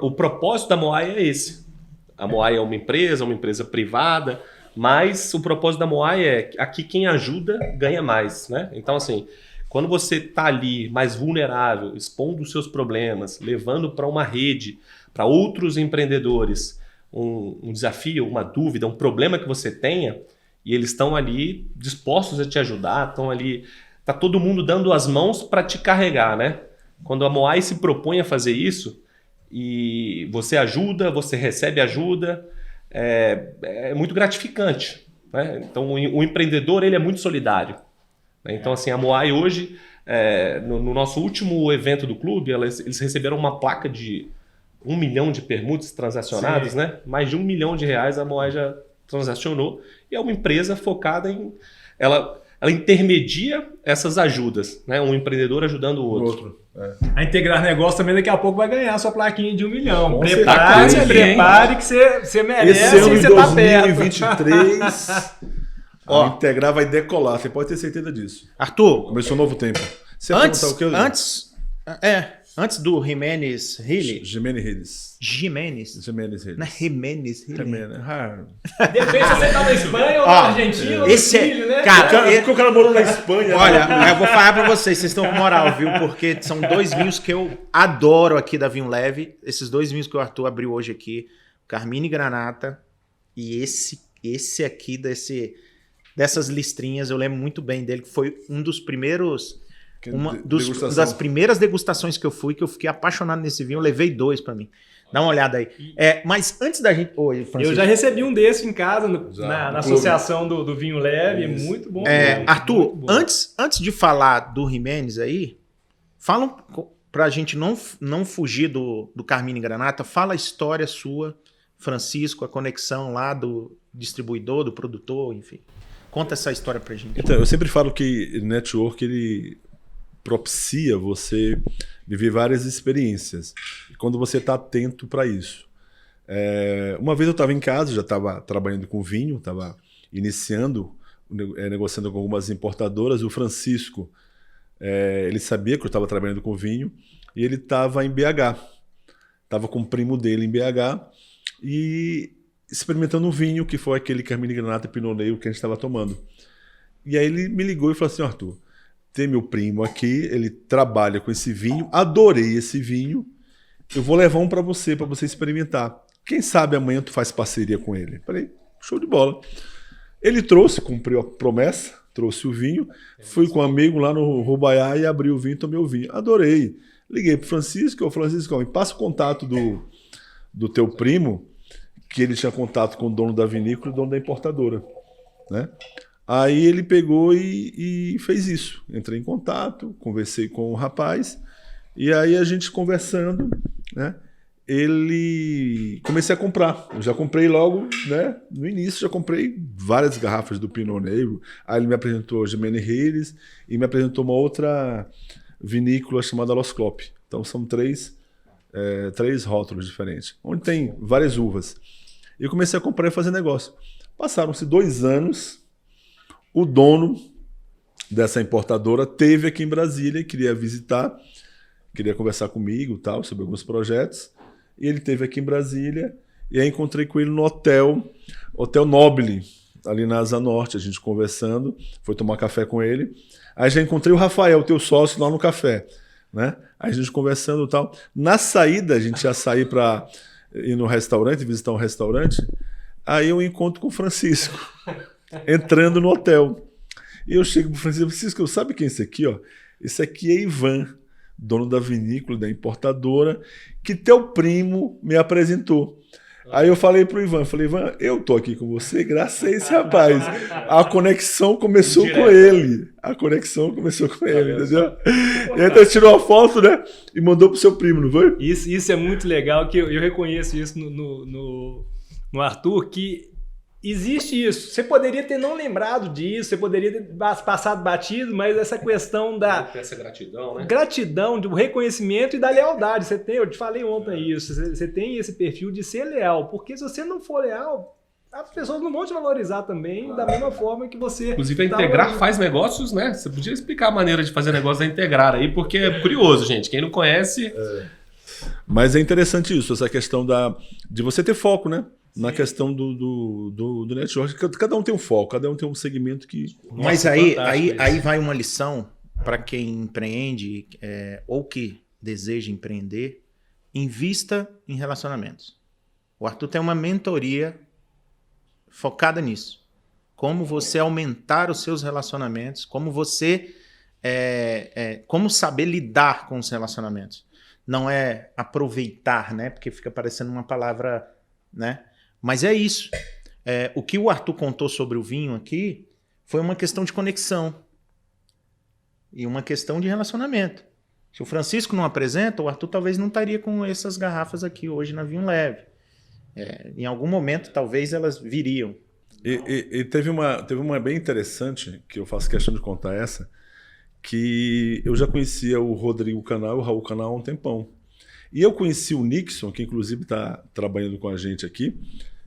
O propósito da Moai é esse. A Moai é uma empresa privada, mas o propósito da Moai é aqui quem ajuda ganha mais, né? Então, assim, quando você está ali mais vulnerável, expondo os seus problemas, levando para uma rede, para outros empreendedores, um desafio, uma dúvida, um problema que você tenha, e eles estão ali dispostos a te ajudar, estão ali, tá todo mundo dando as mãos para te carregar, né? Quando a Moai se propõe a fazer isso, e você ajuda, você recebe ajuda, é muito gratificante, né? Então o empreendedor ele é muito solidário, né? Então assim, a Moai hoje, no nosso último evento do clube, eles receberam uma placa de 1 milhão de permutas transacionadas, Sim. né? Mais de R$1 milhão a Moai já transacionou, e é uma empresa focada em... Ela intermedia essas ajudas, né? Um empreendedor ajudando o outro. A Integrar Negócio também daqui a pouco vai ganhar a sua plaquinha de 1 milhão. Com Prepare que você merece Esse ano e de você tá perto. 2023, a Integrar vai decolar. Você pode ter certeza disso. Arthur, Começou um novo tempo. Você ia perguntar o quê? Antes do Jimenez Hilli... Jimenez Jimenez? Hilli. Não é Jimenez Hilli? Depende se você tá na Espanha ou na Argentina ou no Chile, né? Cara, Porque o cara morou na Espanha. olha, eu vou falar pra vocês estão com moral, viu? Porque são 2 vinhos que eu adoro aqui da Vinho Leve. Esses 2 vinhos que o Arthur abriu hoje aqui. Carmine Granata e esse aqui dessas listrinhas, eu lembro muito bem dele, que foi um dos primeiros... Uma das primeiras degustações que eu fui, que eu fiquei apaixonado nesse vinho, eu levei 2 pra mim. Dá uma olhada aí. Mas antes da gente... Oi, Francisco. Eu já recebi um desse em casa, na no associação do Vinho Leve. Isso. Muito bom. Arthur, muito bom. antes de falar do Jimenez aí, fala pra gente não fugir do Carmine Granata, fala a história sua, Francisco, a conexão lá do distribuidor, do produtor, enfim. Conta essa história pra gente. Então, eu sempre falo que network, ele propicia você viver várias experiências. Quando você está atento para isso. Uma vez eu estava em casa, já estava trabalhando com vinho, estava iniciando, negociando com algumas importadoras. O Francisco, ele sabia que eu estava trabalhando com vinho e ele estava em BH. Estava com o primo dele em BH e experimentando um vinho, que foi aquele Carmine Granata e Pinot Noir que a gente estava tomando. E aí ele me ligou e falou assim: Arthur, tem meu primo aqui, ele trabalha com esse vinho, adorei esse vinho, eu vou levar um para você experimentar. Quem sabe amanhã tu faz parceria com ele? Falei, show de bola. Ele trouxe, cumpriu a promessa, trouxe o vinho, fui com um amigo lá no Rubaiá e abri o vinho e tomei o vinho. Adorei. Liguei pro Francisco, me passa o contato do teu primo, que ele tinha contato com o dono da vinícola e o dono da importadora, né? Aí ele pegou e fez isso. Entrei em contato, conversei com o rapaz, e aí a gente conversando, né? Comecei a comprar. Eu já comprei logo, né? No início, já comprei várias garrafas do Pinot Noir. Aí ele me apresentou Jimenez Hilli e me apresentou uma outra vinícola chamada Los Clop. Então são 3 rótulos diferentes, onde tem várias uvas. E eu comecei a comprar e fazer negócio. Passaram-se 2 anos. O dono dessa importadora teve aqui em Brasília e queria visitar, queria conversar comigo, tal, sobre alguns projetos. E ele teve aqui em Brasília e aí encontrei com ele no Hotel Nobile, ali na Asa Norte, a gente conversando, foi tomar café com ele. Aí já encontrei o Rafael, teu sócio, lá no café, né? Aí a gente conversando e tal. Na saída, a gente ia sair para ir no restaurante, visitar um restaurante. Aí eu encontro com o Francisco, entrando no hotel. E eu chego pro Francisco, sabe quem é esse aqui, ó? Esse aqui é Ivan, dono da vinícola, da importadora, que teu primo me apresentou. Aí eu falei pro Ivan, eu tô aqui com você graças a esse rapaz. A conexão começou com ele. Entendeu? E aí ele tirou a foto, né? E mandou pro seu primo, não foi? Isso é muito legal, que eu reconheço isso no Arthur, que existe isso. Você poderia ter não lembrado disso, você poderia ter passado batido, mas essa questão Essa gratidão, né? Gratidão, do reconhecimento e da lealdade. Eu te falei ontem isso, você tem esse perfil de ser leal, porque se você não for leal, as pessoas não vão te valorizar também da mesma forma que você... Inclusive a Integrar faz negócios, né? Você podia explicar a maneira de fazer negócio da Integrar aí, porque é curioso, gente. Quem não conhece... Mas é interessante isso, essa questão de você ter foco, né? Na questão do network. Cada um tem um foco, cada um tem um segmento que... Mas aí vai uma lição para quem empreende ou que deseja empreender. Invista em relacionamentos. O Arthur tem uma mentoria focada nisso. Como você aumentar os seus relacionamentos, como você... como saber lidar com os relacionamentos. Não é aproveitar, né? Porque fica parecendo uma palavra... né? Mas é isso. O que o Arthur contou sobre o vinho aqui foi uma questão de conexão e uma questão de relacionamento. Se o Francisco não apresenta, o Arthur talvez não estaria com essas garrafas aqui hoje na Vinho Leve. Em algum momento, talvez elas viriam. E teve uma bem interessante, que eu faço questão de contar essa, que eu já conhecia o Rodrigo Canal e o Raul Canal há um tempão. E eu conheci o Nixon, que inclusive está trabalhando com a gente aqui.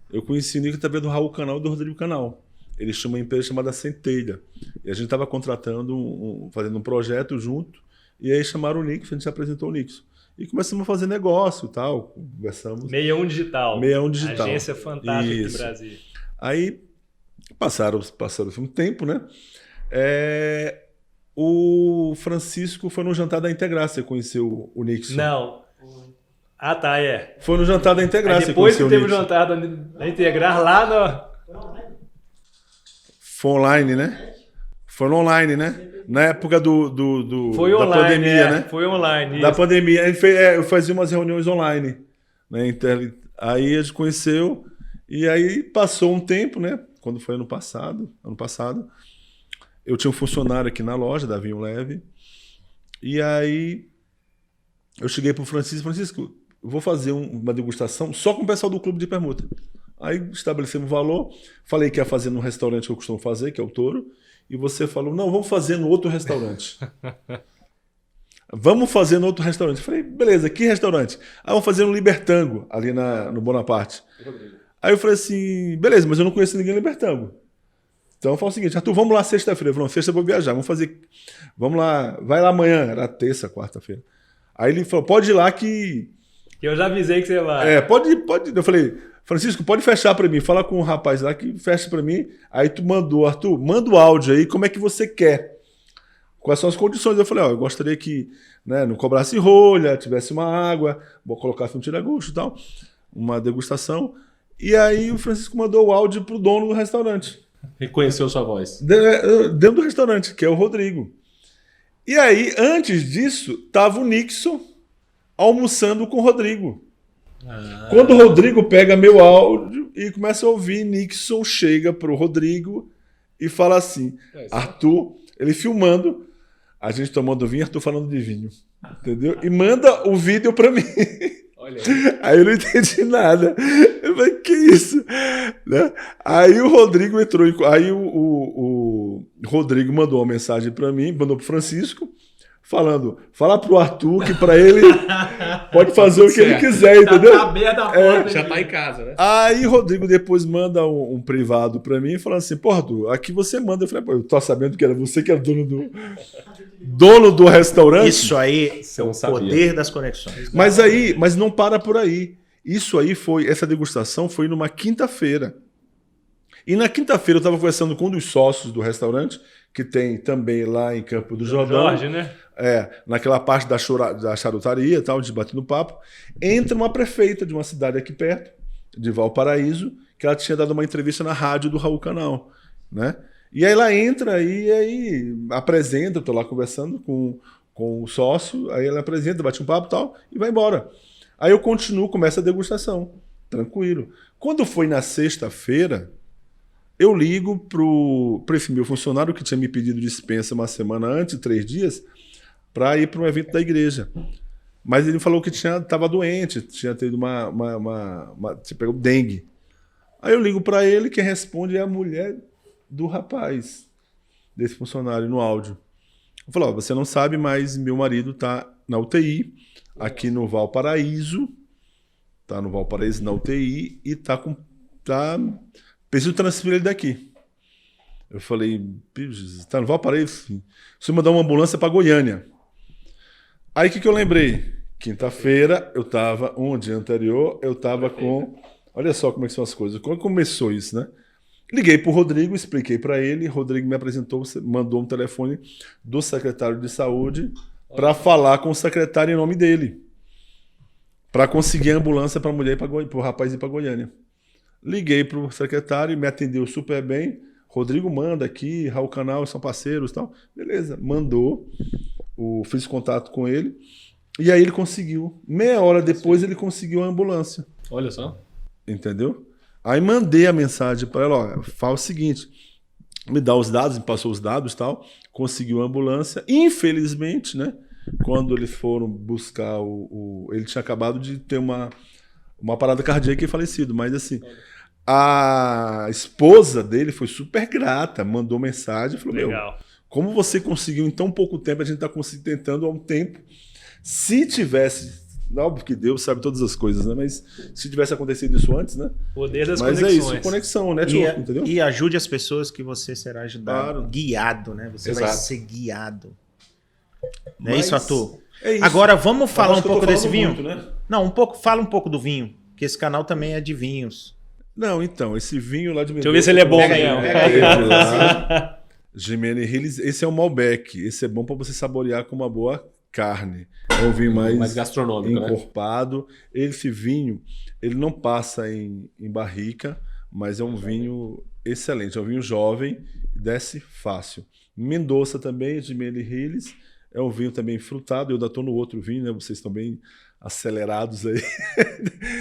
Eu conheci o Nixon através do Raul Canal e do Rodrigo Canal. Eles tinham uma empresa chamada Centelha. E a gente estava contratando, fazendo um projeto junto. E aí chamaram o Nixon, a gente apresentou o Nixon. E começamos a fazer negócio e tal. Conversamos. 61 Digital. Agência fantástica aqui do Brasil. Aí passaram um tempo, né? O Francisco foi no jantar da Integrar. Você conheceu o Nixon? Não. Ah, tá, Foi no jantar da Integrar. Depois que teve o jantar da Integrar lá no... Foi online, né? Foi online, né? Na época da online, pandemia, né? Foi online. Da pandemia. A gente fazia umas reuniões online. Né? Aí a gente conheceu. E aí passou um tempo, né? Quando foi ano passado, eu tinha um funcionário aqui na loja da Vinho Leve. E aí eu cheguei pro Francisco, eu vou fazer uma degustação só com o pessoal do clube de permuta. Aí estabelecemos o valor, falei que ia fazer no restaurante que eu costumo fazer, que é o Toro, e você falou, não, vamos fazer no outro restaurante. Vamos fazer no outro restaurante. Eu falei, beleza, que restaurante? Vamos fazer no Libertango, ali no Bonaparte. Aí eu falei assim, beleza, mas eu não conheço ninguém no Libertango. Então eu falo o seguinte, Arthur, vamos lá sexta-feira. Eu falei, sexta eu vou viajar, vamos lá, vai lá amanhã, era terça, quarta-feira. Aí ele falou, pode ir lá que... Eu já avisei que você vai. Pode. Eu falei, Francisco, pode fechar para mim, fala com o rapaz lá que fecha para mim. Aí tu mandou, Arthur, manda o áudio aí, como é que você quer? Quais são as condições? Eu falei, eu gostaria que não cobrasse rolha, tivesse uma água, vou colocar um tira-gosto e tal, uma degustação. E aí o Francisco mandou o áudio pro dono do restaurante. Reconheceu sua voz. Dentro do restaurante, que é o Rodrigo. E aí, antes disso, tava o Nixon almoçando com o Rodrigo. Quando o Rodrigo pega meu áudio e começa a ouvir, Nixon chega pro Rodrigo e fala assim, Arthur, ele filmando, a gente tomando vinho, Arthur falando de vinho. Entendeu? E manda o vídeo para mim. Olha aí eu não entendi nada. Eu falei, que isso? Né? Aí o Rodrigo entrou. Aí o Rodrigo mandou uma mensagem para mim, mandou pro Francisco, falando, fala pro Arthur que para ele pode fazer o que ele quiser, entendeu? Tá aberta a porta. Já tá em casa, né? Aí o Rodrigo depois manda um privado para mim, falando assim, pô, Arthur, aqui você manda. Eu falei, pô, eu tô sabendo que era você que era dono do restaurante. Isso aí é o poder das conexões. Mas não para por aí. Essa degustação foi numa quinta-feira. E na quinta-feira eu estava conversando com um dos sócios do restaurante, que tem também lá em Campo do Jordão. Jorge, né? Naquela parte da charutaria, tal, de batendo papo. Entra uma prefeita de uma cidade aqui perto, de Valparaíso, que ela tinha dado uma entrevista na rádio do Raul Canal, né? E aí ela entra e aí apresenta, eu tô lá conversando com o sócio, aí ela apresenta, bate um papo e tal, e vai embora. Aí eu continuo, começa a degustação, tranquilo. Quando foi na sexta-feira, eu ligo para esse meu funcionário que tinha me pedido dispensa uma semana antes, 3 dias, para ir para um evento da igreja. Mas ele falou que estava doente, tinha tido tinha pegado dengue. Aí eu ligo para ele, quem responde é a mulher do rapaz, desse funcionário, no áudio. Eu falo, você não sabe, mas meu marido está na UTI, aqui no Valparaíso, tá no Valparaíso na UTI e preciso transferir ele daqui. Eu falei, tá no Valparaíso? Você mandar uma ambulância para Goiânia. Aí o que eu lembrei? Quinta-feira um dia anterior, eu estava com... Olha só como é que são as coisas. Como começou isso, né? Liguei para o Rodrigo, expliquei para ele, Rodrigo me apresentou, mandou um telefone do secretário de saúde para falar com o secretário em nome dele, para conseguir a ambulância para a mulher para o rapaz ir para Goiânia. Liguei para o secretário, me atendeu super bem. Rodrigo manda aqui, Raul Canal, são parceiros e tal. Beleza, mandou, fiz contato com ele e aí ele conseguiu. Meia hora depois ele conseguiu a ambulância. Olha só. Entendeu? Aí mandei a mensagem para ela, fala o seguinte, me dá os dados, me passou os dados e tal, conseguiu a ambulância. Infelizmente, né, quando eles foram buscar ele tinha acabado de ter uma parada cardíaca e falecido, mas assim, a esposa dele foi super grata, mandou mensagem, falou, Legal. como você conseguiu em tão pouco tempo, a gente está tentando há um tempo, se tivesse... Óbvio que Deus sabe todas as coisas, né? Mas se tivesse acontecido isso antes, né? Poder das Mas conexões. é isso, conexão, network, entendeu? E ajude as pessoas que você será ajudado, Claro. guiado, né? Você vai Exato. ser guiado. Não é Mas isso, Arthur? É isso. Agora vamos falar Acho um que eu tô pouco desse falando vinho? muito, né? Não, fala um pouco do vinho, que esse canal também é de vinhos. Não, então, esse vinho lá de Deixa eu ver se ele é bom Pega aí, mesmo. pega aí. Jimenez Hills, esse é um Malbec. Esse é bom para você saborear com uma boa carne. É um vinho mais gastronômico, né? encorpado. Esse vinho, ele não passa em barrica, mas é um vinho excelente. É um vinho jovem, desce fácil. Mendoza também, Jimenez Hills, é um vinho também frutado. Eu ainda estou no outro vinho, né? Vocês estão bem acelerados aí.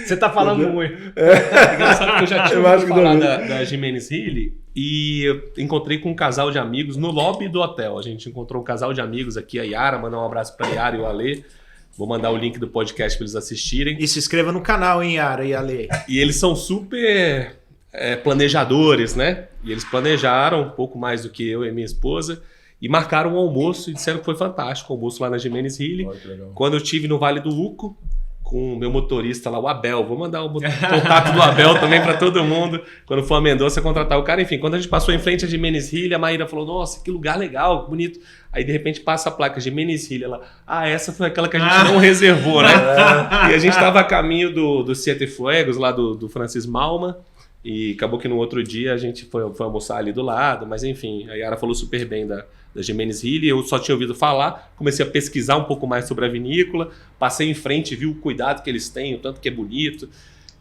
Você tá falando muito. Engraçado que eu já tinha Eu acho ouvido que falar não. da Jimenez Hill e eu encontrei com um casal de amigos no lobby do hotel. A gente encontrou um casal de amigos aqui, a Yara, mandar um abraço pra Yara e o Ale. Vou mandar o link do podcast para eles assistirem. E se inscreva no canal, hein, Yara e Ale. E eles são super planejadores, né? E eles planejaram um pouco mais do que eu e minha esposa e marcaram um almoço e disseram que foi fantástico o almoço lá na Jimenez Hill. Olha que legal. Quando eu estive no Vale do Uco, com o meu motorista lá, o Abel. Vou mandar o contato do Abel também para todo mundo. Quando for a Mendoza, contratar o cara. Enfim, quando a gente passou em frente a Jimenez Hill, a Maíra falou, nossa, que lugar legal, bonito. Aí, de repente, passa a placa Jimenez Hill. Ela, essa foi aquela que a gente não reservou, né? E a gente estava a caminho do Siete Fuegos, lá do Francis Malma. E acabou que no outro dia a gente foi almoçar ali do lado. Mas, enfim, a Yara falou super bem da Jimenez Hill, eu só tinha ouvido falar, comecei a pesquisar um pouco mais sobre a vinícola, passei em frente, vi o cuidado que eles têm, o tanto que é bonito,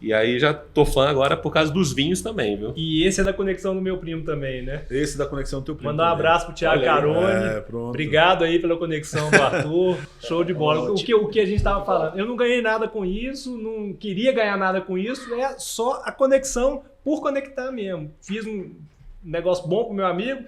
e aí já tô fã agora por causa dos vinhos também, viu? E esse é da conexão do meu primo também, né? Esse da conexão do teu primo. Mandar um também. abraço pro Thiago Olha aí. Carone. Pronto. Obrigado aí pela conexão do Arthur. Show de bola. O que a gente tava falando. Eu não ganhei nada com isso, não queria ganhar nada com isso, é só a conexão por conectar mesmo. Fiz um negócio bom pro meu amigo,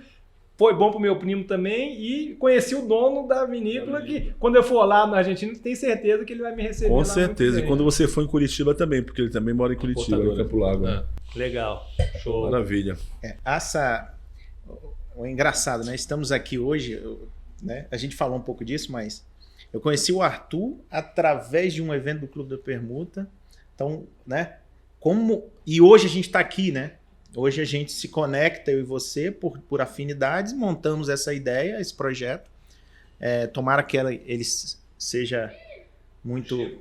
foi bom pro meu primo também e conheci o dono da vinícola que quando eu for lá na Argentina, tenho certeza que ele vai me receber Com lá certeza. muito E bem. quando você for em Curitiba também, porque ele também mora em Curitiba, em Portadora. Campo Largo. né? Legal. Show. Maravilha. O engraçado, né? Estamos aqui hoje, né? A gente falou um pouco disso, mas eu conheci o Arthur através de um evento do Clube da Permuta. Então, né? E hoje a gente está aqui, né? Hoje a gente se conecta, eu e você, por afinidades, montamos essa ideia, esse projeto. Tomara que ele seja muito...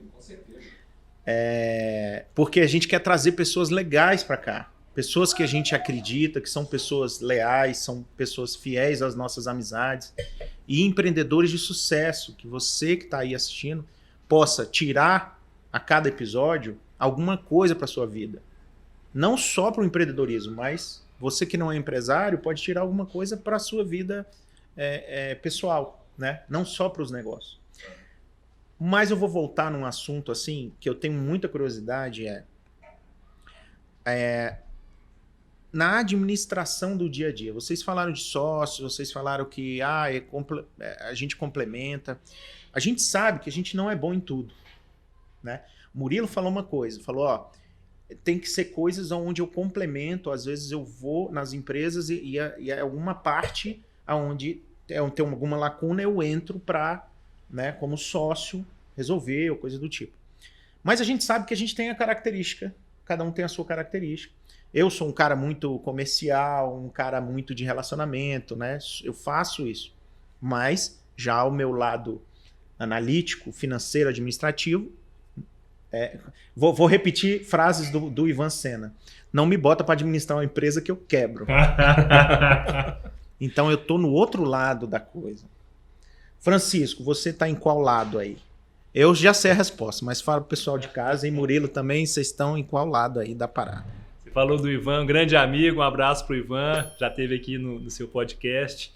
porque a gente quer trazer pessoas legais para cá. pessoas que a gente acredita, que são pessoas leais, são pessoas fiéis às nossas amizades, e empreendedores de sucesso, que você que está aí assistindo possa tirar a cada episódio alguma coisa para sua vida. Não só para o empreendedorismo, mas você que não é empresário pode tirar alguma coisa para a sua vida pessoal, né? Não só para os negócios. Mas eu vou voltar num assunto assim que eu tenho muita curiosidade, na administração do dia a dia. Vocês falaram de sócios, vocês falaram que a gente complementa. A gente sabe que a gente não é bom em tudo, né? Murilo falou uma coisa, falou, tem que ser coisas onde eu complemento, às vezes eu vou nas empresas e alguma parte onde tem alguma lacuna eu entro para, né, como sócio, resolver ou coisa do tipo. Mas a gente sabe que a gente tem a característica, cada um tem a sua característica. Eu sou um cara muito comercial, um cara muito de relacionamento, né? Eu faço isso. Mas já o meu lado analítico, financeiro, administrativo, vou repetir frases do Ivan Sena. Não me bota para administrar uma empresa que eu quebro. Então eu tô no outro lado da coisa. Francisco, você tá em qual lado aí? Eu já sei a resposta, mas fala pro pessoal de casa e Murilo também, vocês estão em qual lado aí da parada? Você falou do Ivan, um grande amigo, um abraço pro Ivan, já esteve aqui no seu podcast.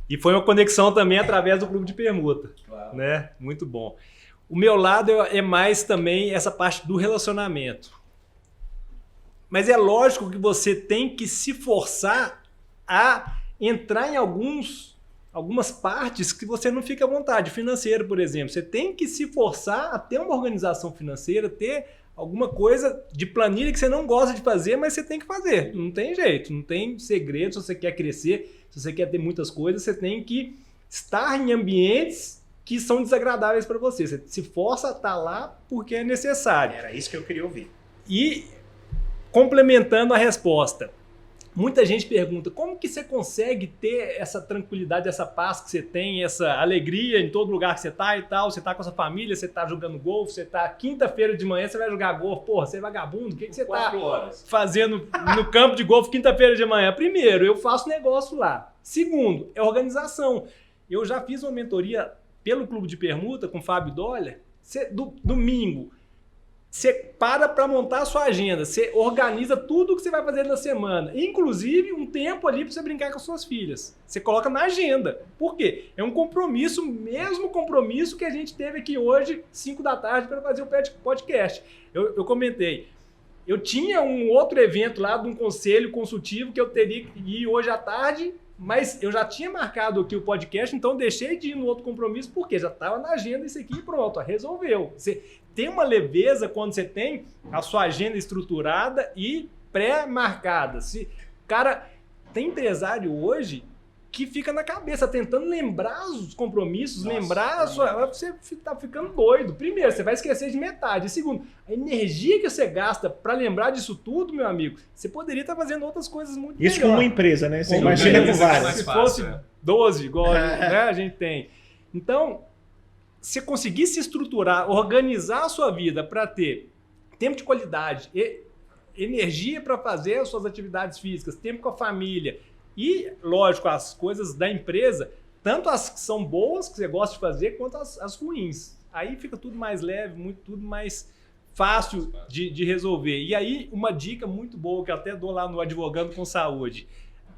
E foi uma conexão também através do Clube de Permuta, claro, né? Muito bom. O meu lado é mais também essa parte do relacionamento. Mas é lógico que você tem que se forçar a entrar em algumas partes que você não fica à vontade. Financeiro, por exemplo. Você tem que se forçar a ter uma organização financeira, ter alguma coisa de planilha que você não gosta de fazer, mas você tem que fazer. Não tem jeito, não tem segredo. Se você quer crescer, se você quer ter muitas coisas, você tem que estar em ambientes que são desagradáveis para você. Você se força a estar lá porque é necessário. Era isso que eu queria ouvir. E complementando a resposta, muita gente pergunta, como que você consegue ter essa tranquilidade, essa paz que você tem, essa alegria em todo lugar que você tá e tal, você tá com a sua família, você tá jogando golfe, você tá quinta-feira de manhã, você vai jogar golfe, porra, você é vagabundo, o que você tá fazendo no campo de golfe quinta-feira de manhã? Primeiro, eu faço negócio lá. Segundo, é organização. Eu já fiz uma mentoria pelo Clube de Permuta com o Fábio Dollar, domingo. Você para montar a sua agenda, você organiza tudo o que você vai fazer na semana, inclusive um tempo ali para você brincar com as suas filhas. Você coloca na agenda. Por quê? É um compromisso, o mesmo compromisso que a gente teve aqui hoje, 5 da tarde, para fazer o podcast. Eu comentei, eu tinha um outro evento lá de um conselho consultivo que eu teria que ir hoje à tarde, mas eu já tinha marcado aqui o podcast, então deixei de ir no outro compromisso, porque já estava na agenda isso aqui e pronto, resolveu. Você tem uma leveza quando você tem a sua agenda estruturada e pré-marcada. Cara, tem empresário hoje que fica na cabeça, tentando lembrar os compromissos, você tá ficando doido. Primeiro, você vai esquecer de metade. E segundo, a energia que você gasta para lembrar disso tudo, meu amigo, você poderia estar fazendo outras coisas muito melhores. Isso com uma empresa, né? Você imagina com várias. Se fosse 12, igual né, a gente tem. Então, se conseguir se estruturar, organizar a sua vida para ter tempo de qualidade, energia para fazer as suas atividades físicas, tempo com a família e, lógico, as coisas da empresa, tanto as que são boas, que você gosta de fazer, quanto as ruins. Aí fica tudo mais leve, tudo mais fácil de resolver. E aí, uma dica muito boa que eu até dou lá no Advogando com Saúde.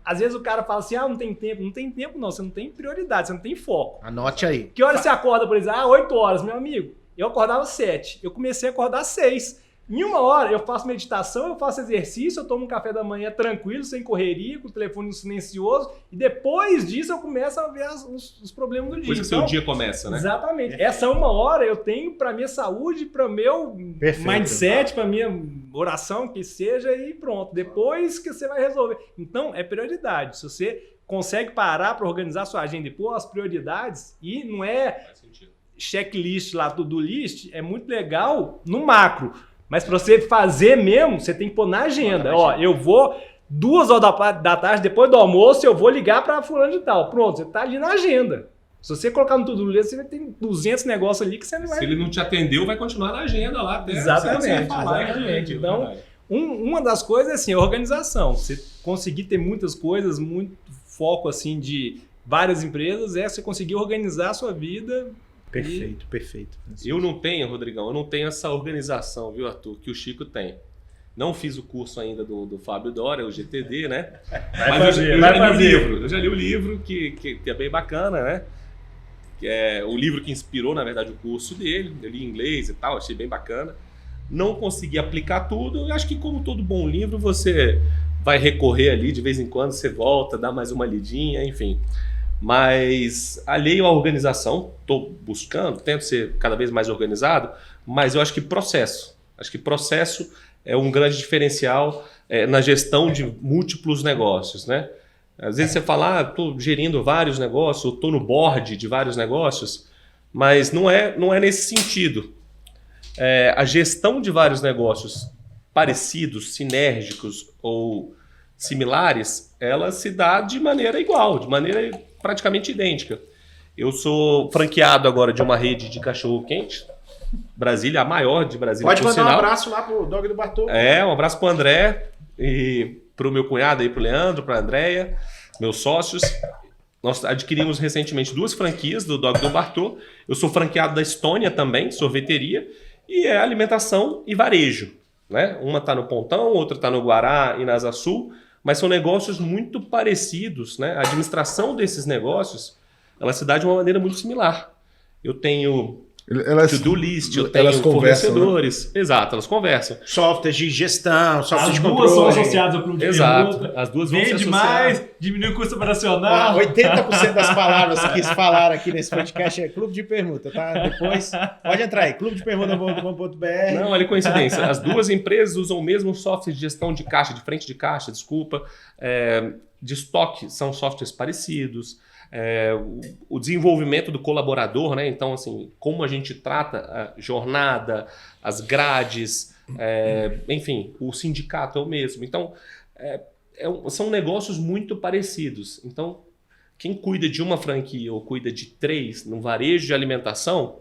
Às vezes o cara fala assim, não tem tempo. Não tem tempo não, você não tem prioridade, você não tem foco. Anote aí. Que hora você acorda, por exemplo? 8 horas, meu amigo. Eu acordava 7, eu comecei a acordar 6. Em 1 hora eu faço meditação, eu faço exercício, eu tomo um café da manhã tranquilo, sem correria, com o telefone silencioso, e depois disso eu começo a ver os problemas do dia. Por isso que seu dia começa, né? Exatamente. Essa 1 hora eu tenho para minha saúde, para o meu mindset, para minha oração, que seja, e pronto. Depois que você vai resolver. Então, é prioridade. Se você consegue parar para organizar sua agenda e pôr as prioridades, e não é checklist lá, to-do list, é muito legal no macro. Mas para você fazer mesmo, você tem que pôr na agenda. Eu vou 2 horas da tarde, depois do almoço, eu vou ligar para fulano de tal. Pronto, você tá ali na agenda. Se você colocar no to-do list, você vai ter 200 negócios ali que você não vai... Se ele não te atendeu, vai continuar na agenda lá. Exatamente. Então, Uma das coisas é assim, a organização. Você conseguir ter muitas coisas, muito foco assim de várias empresas, você conseguir organizar a sua vida. Perfeito, perfeito. Eu não tenho, Rodrigão, eu não tenho essa organização, viu, Arthur, que o Chico tem. Não fiz o curso ainda do Fábio Dória, o GTD, né? Mas eu já li o livro. Eu já li o livro, que é bem bacana, né? Que é o livro que inspirou, na verdade, o curso dele. Eu li em inglês e tal, achei bem bacana. Não consegui aplicar tudo. Eu acho que, como todo bom livro, você vai recorrer ali, de vez em quando você volta, dá mais uma lidinha, enfim. Mas alheio à organização, estou buscando, tento ser cada vez mais organizado, mas eu acho que processo é um grande diferencial na gestão de múltiplos negócios, né? Às vezes você fala, estou gerindo vários negócios, estou no board de vários negócios, mas não é nesse sentido. A gestão de vários negócios parecidos, sinérgicos ou similares, ela se dá de maneira igual, de maneira praticamente idêntica. Eu sou franqueado agora de uma rede de cachorro-quente, Brasília, a maior de Brasília. Pode mandar um abraço lá pro Dog do Bartô. Um abraço pro André e pro meu cunhado aí, pro Leandro, pra Andréia, meus sócios. Nós adquirimos recentemente 2 franquias do Dog do Bartô. Eu sou franqueado da Estônia também, sorveteria, e é alimentação e varejo, né? Uma está no Pontão, outra está no Guará e na Asa Sul, mas são negócios muito parecidos, né? A administração desses negócios, ela se dá de uma maneira muito similar. Eu tenho to-do list, eu tenho fornecedores. Né? Exato, elas conversam. Softwares de gestão, software de controle. As duas são associadas ao clube de pergunta. As duas vão se associar. Mais, diminui o custo operacional. 80% das palavras que se falaram aqui nesse podcast é clube de pergunta, tá? Depois, pode entrar aí, clubedepergunta.com.br. Não, olha que coincidência. As duas empresas usam o mesmo software de gestão de caixa, de frente de caixa, de estoque, são softwares parecidos. O desenvolvimento do colaborador, né? Então, assim, como a gente trata a jornada, as grades, enfim, o sindicato é o mesmo. Então, são negócios muito parecidos. Então, quem cuida de uma franquia ou cuida de 3 no varejo de alimentação,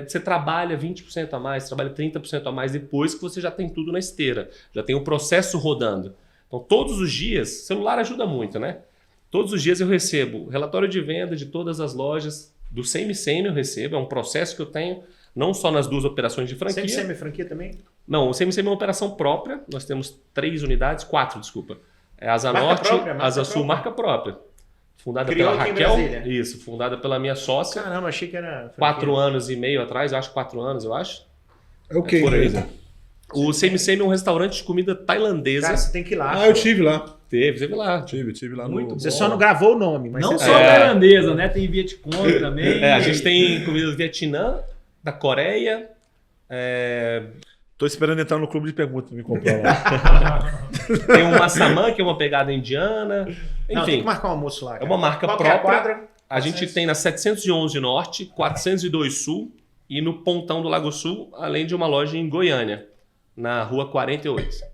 você trabalha 20% a mais, trabalha 30% a mais depois que você já tem tudo na esteira, já tem o processo rodando. Então, todos os dias, celular ajuda muito, né? Todos os dias eu recebo relatório de venda de todas as lojas, do Semi-Semi eu recebo, é um processo que eu tenho, não só nas 2 operações de franquia. Semi-Semi é franquia também? Não, o Semi-Semi é uma operação própria, nós temos 3 unidades, 4, desculpa. Asa marca Norte, própria, Asa Sul, marca própria. Fundada Criou pela aqui em Raquel. Brasília. Isso, fundada pela minha sócia. Caramba, achei que era franquia. 4 anos e meio atrás, eu acho 4 anos, eu acho. É o que? Por aí. O Semi-Semi é um restaurante de comida tailandesa. Cara, você tem que ir lá. Eu tive lá. Teve lá. Tive lá Muito no... Você só não gravou o nome, mas não você só tailandesa, né? Tem Vietcong também. A gente tem comida do Vietnã, da Coreia. Tô esperando entrar no clube de perguntas pra me comprar lá. Tem um massamã, que é uma pegada indiana. Enfim, não, tem que marcar um almoço lá. Cara. É uma marca Qual própria. É a quadra? A gente tem na 711 Norte, 402 Sul e no Pontão do Lago Sul, além de uma loja em Goiânia, na Rua 48,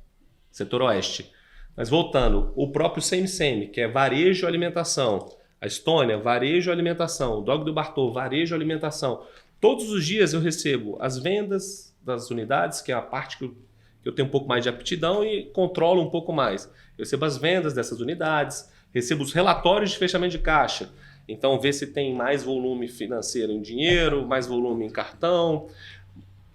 setor oeste. Mas voltando, o próprio Semi-Semi, que é varejo alimentação. A Estônia, varejo alimentação. O Dog do Bartô, varejo alimentação. Todos os dias eu recebo as vendas das unidades, que é a parte que eu tenho um pouco mais de aptidão e controlo um pouco mais. Eu recebo as vendas dessas unidades, recebo os relatórios de fechamento de caixa. Então, ver se tem mais volume financeiro em dinheiro, mais volume em cartão,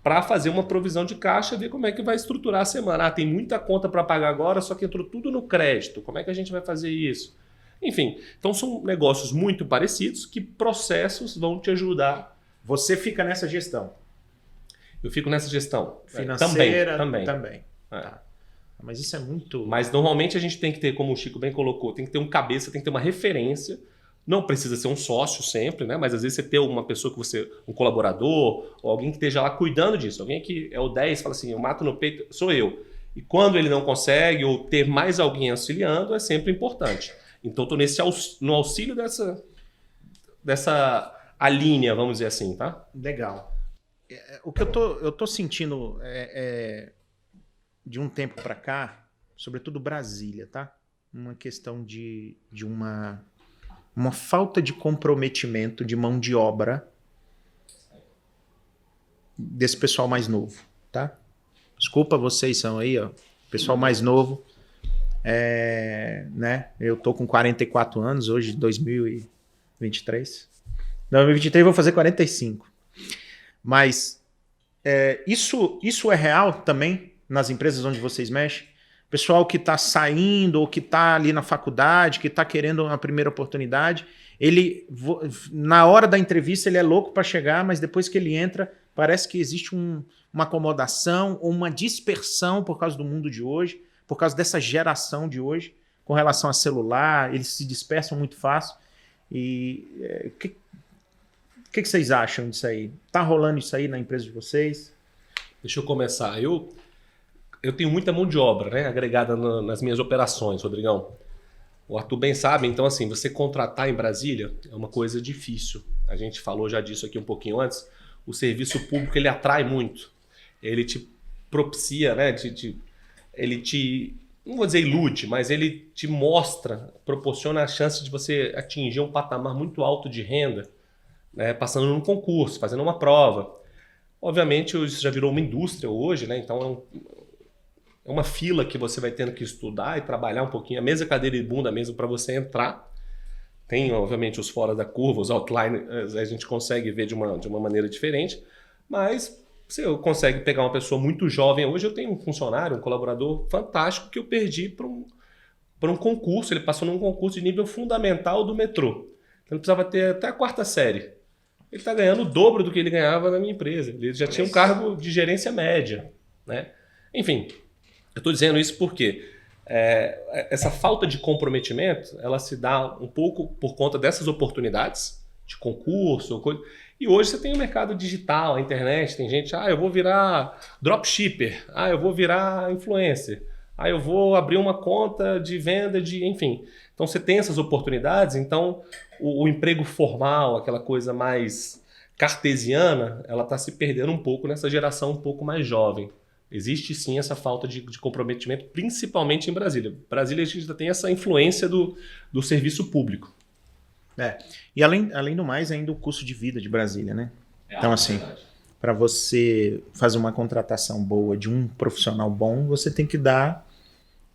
para fazer uma provisão de caixa, ver como é que vai estruturar a semana. Tem muita conta para pagar agora, só que entrou tudo no crédito. Como é que a gente vai fazer isso? Enfim, então são negócios muito parecidos que processos vão te ajudar. Você fica nessa gestão? Eu fico nessa gestão. Financeira também. Tá. Mas isso é muito... Mas normalmente a gente tem que ter, como o Chico bem colocou, tem que ter um cabeça, tem que ter uma referência. Não precisa ser um sócio sempre, né? Mas às vezes você ter uma pessoa que você, um colaborador, ou alguém que esteja lá cuidando disso. Alguém que é o 10, fala assim, eu mato no peito, sou eu. E quando ele não consegue, ou ter mais alguém auxiliando, é sempre importante. Então estou no auxílio dessa linha, vamos dizer assim, tá? Legal. O que eu tô sentindo de um tempo para cá, sobretudo Brasília, tá? Uma questão de uma falta de comprometimento de mão de obra desse pessoal mais novo, tá? Desculpa, vocês são aí, ó, pessoal mais novo. Né? Eu tô com 44 anos hoje, 2023. 2023 eu vou fazer 45. Mas isso é real também nas empresas onde vocês mexem? Pessoal que está saindo ou que está ali na faculdade, que está querendo uma primeira oportunidade, na hora da entrevista ele é louco para chegar, mas depois que ele entra, parece que existe uma acomodação ou uma dispersão por causa do mundo de hoje, por causa dessa geração de hoje, com relação a celular, eles se dispersam muito fácil. E o que vocês acham disso aí? Tá rolando isso aí na empresa de vocês? Deixa eu começar. Eu tenho muita mão de obra, né, agregada nas minhas operações, Rodrigão. O Arthur bem sabe, então assim, você contratar em Brasília é uma coisa difícil. A gente falou já disso aqui um pouquinho antes. O serviço público, ele atrai muito. Ele te propicia, né, ele te, não vou dizer ilude, mas ele te mostra, proporciona a chance de você atingir um patamar muito alto de renda, né, passando num concurso, fazendo uma prova. Obviamente, isso já virou uma indústria hoje, né, então é uma fila que você vai tendo que estudar e trabalhar um pouquinho, a mesma cadeira e bunda mesmo para você entrar. Tem, obviamente, os fora da curva, os outline, a gente consegue ver de uma maneira diferente, mas você consegue pegar uma pessoa muito jovem. Hoje eu tenho um funcionário, um colaborador fantástico que eu perdi para um concurso. Ele passou num concurso de nível fundamental do metrô. Então ele precisava ter até a 4ª série. Ele está ganhando o dobro do que ele ganhava na minha empresa. Ele já tinha um cargo de gerência média, né? Enfim, eu estou dizendo isso porque essa falta de comprometimento, ela se dá um pouco por conta dessas oportunidades de concurso, coisa. E hoje você tem o mercado digital, a internet, tem gente, eu vou virar dropshipper, eu vou virar influencer, eu vou abrir uma conta de venda enfim. Então você tem essas oportunidades, então o emprego formal, aquela coisa mais cartesiana, ela está se perdendo um pouco nessa geração um pouco mais jovem. Existe sim essa falta de comprometimento, principalmente em Brasília. Brasília a gente ainda tem essa influência do serviço público. E além do mais, ainda o custo de vida de Brasília, né? Então, assim, para você fazer uma contratação boa de um profissional bom, você tem que dar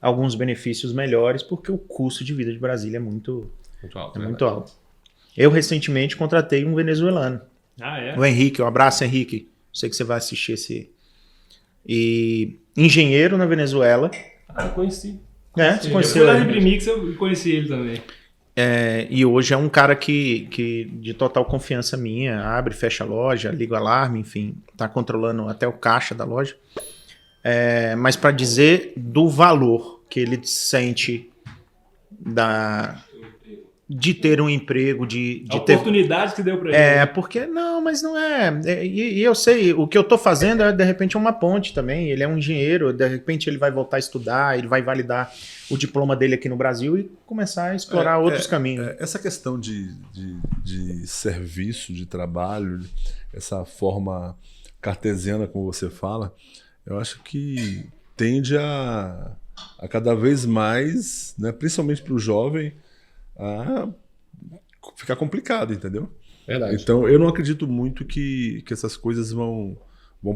alguns benefícios melhores, porque o custo de vida de Brasília é muito alto. Muito alto. Eu, recentemente, contratei um venezuelano. O Henrique. Um abraço, Henrique. Sei que você vai assistir esse... E engenheiro na Venezuela. Eu conheci. Você conheceu eu fui lá de Primix, eu conheci ele também. E hoje é um cara que de total confiança minha, abre e fecha a loja, liga o alarme, enfim, tá controlando até o caixa da loja. Mas para dizer do valor que ele sente de ter um emprego, de a oportunidade que deu para ele. Porque não, mas não é. E eu sei, o que eu tô fazendo de repente é uma ponte também. Ele é um engenheiro, de repente ele vai voltar a estudar, ele vai validar o diploma dele aqui no Brasil e começar a explorar outros caminhos. Essa questão de serviço, de trabalho, essa forma cartesiana, como você fala, eu acho que tende a cada vez mais, né, principalmente para o jovem, a ficar complicado, entendeu? Verdade. Então, eu não acredito muito que essas coisas vão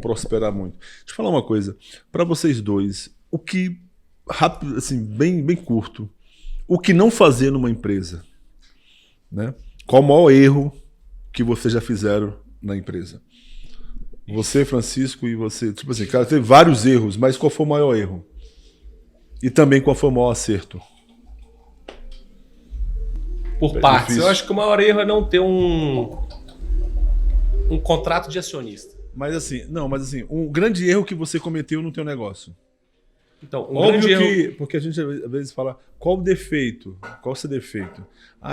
prosperar muito. Deixa eu falar uma coisa. Para vocês dois, o que, rápido, assim, bem curto, o que não fazer numa empresa? Né? Qual o maior erro que vocês já fizeram na empresa? Você, Francisco, e você... Tipo assim, cara, teve vários erros, mas qual foi o maior erro? E também qual foi o maior acerto? Por partes. Eu acho que o maior erro é não ter um contrato de acionista. Mas assim, um grande erro que você cometeu no teu negócio. Então, óbvio que, porque a gente às vezes fala, qual o defeito? Qual o seu defeito?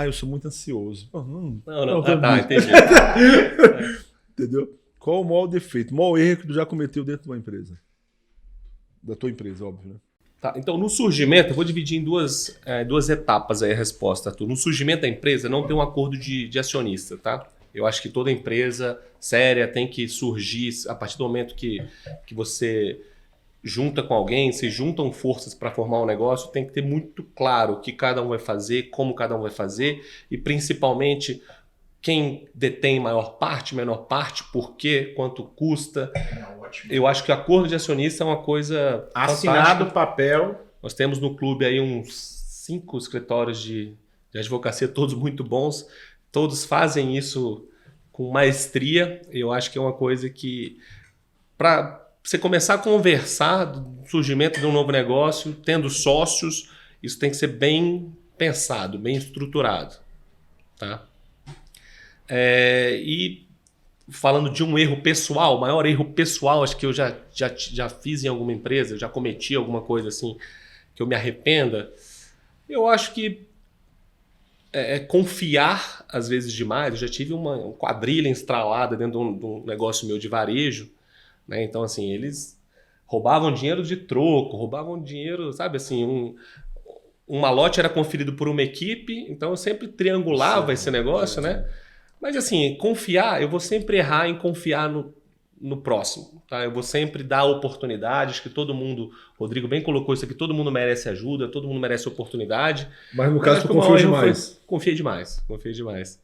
Eu sou muito ansioso. Não. Entendi. Entendeu? Qual o maior defeito? O maior erro que tu já cometeu dentro de uma empresa? Da tua empresa, óbvio, né? Tá, então, no surgimento, eu vou dividir em duas etapas aí a resposta, Arthur. No surgimento da empresa, não tem um acordo de acionista, tá? Eu acho que toda empresa séria tem que surgir a partir do momento que você junta com alguém, se juntam forças para formar um negócio, tem que ter muito claro o que cada um vai fazer, como cada um vai fazer e, principalmente, quem detém maior parte, menor parte, por quê, quanto custa. Eu acho que o acordo de acionista é uma coisa assinado o fantástica. papel. Nós temos no clube aí uns 5 escritórios de advocacia, todos muito bons. Todos fazem isso com maestria. Eu acho que é uma coisa que, para você começar a conversar do surgimento de um novo negócio, tendo sócios, isso tem que ser bem pensado, bem estruturado. Tá? E falando de um erro pessoal, o maior erro pessoal, acho que eu já fiz em alguma empresa, eu já cometi alguma coisa assim, que eu me arrependa, eu acho que confiar às vezes demais. Eu já tive uma quadrilha estralada dentro de um negócio meu de varejo, né? Então assim, eles roubavam dinheiro de troco, roubavam dinheiro, sabe assim, um malote era conferido por uma equipe, então eu sempre triangulava esse negócio, né? Mas assim, confiar, eu vou sempre errar em confiar no próximo, tá? Eu vou sempre dar oportunidades, que todo mundo, Rodrigo bem colocou isso aqui, todo mundo merece ajuda, todo mundo merece oportunidade. Mas no caso, acho tu que o maior confiou erro demais. Confiei demais.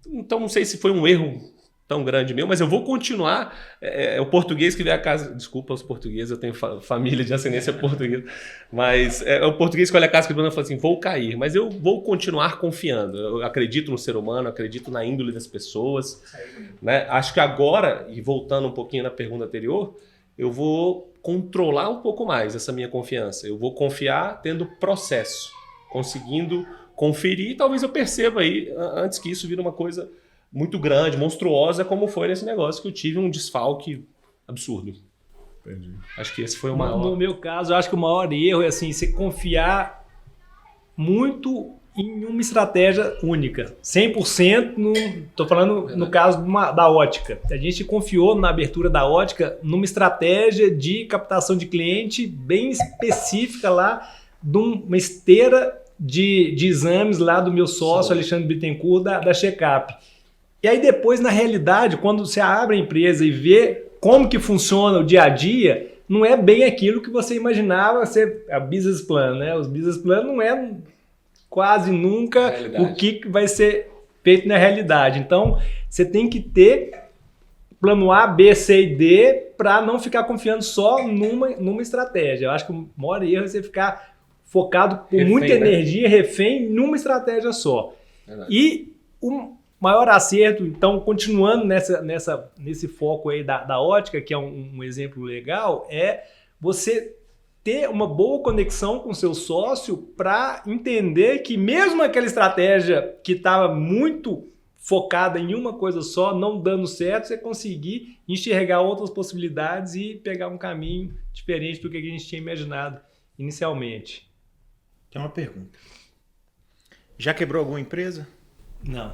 Então não sei se foi um erro tão grande meu, mas eu vou continuar. O português que vem a casa... Desculpa os portugueses, eu tenho família de ascendência portuguesa, mas é o português que olha a casa que fala assim, vou cair, mas eu vou continuar confiando. Eu acredito no ser humano, acredito na índole das pessoas. Né? Acho que agora, e voltando um pouquinho na pergunta anterior, eu vou controlar um pouco mais essa minha confiança. Eu vou confiar tendo processo, conseguindo conferir, e talvez eu perceba aí, antes que isso vire uma coisa muito grande, monstruosa, como foi nesse negócio que eu tive um desfalque absurdo. Entendi. Acho que esse foi o maior. No meu caso, eu acho que o maior erro é assim, você confiar muito em uma estratégia única. 100%, estou falando no caso da ótica. A gente confiou na abertura da ótica numa estratégia de captação de cliente bem específica lá, de uma esteira de exames lá do meu sócio, Alexandre Bittencourt, da Checkup. E aí depois, na realidade, quando você abre a empresa e vê como que funciona o dia a dia, não é bem aquilo que você imaginava ser a business plan, né? Os business plan não é quase nunca o que vai ser feito na realidade. Então, você tem que ter plano A, B, C e D para não ficar confiando só numa estratégia. Eu acho que o maior erro é você ficar focado com muita energia, refém, numa estratégia só. Verdade. E o maior acerto, então, continuando nesse foco aí da ótica, que é um exemplo legal, é você ter uma boa conexão com o seu sócio para entender que mesmo aquela estratégia que estava muito focada em uma coisa só, não dando certo, você conseguir enxergar outras possibilidades e pegar um caminho diferente do que a gente tinha imaginado inicialmente. Tem uma pergunta. Já quebrou alguma empresa? Não.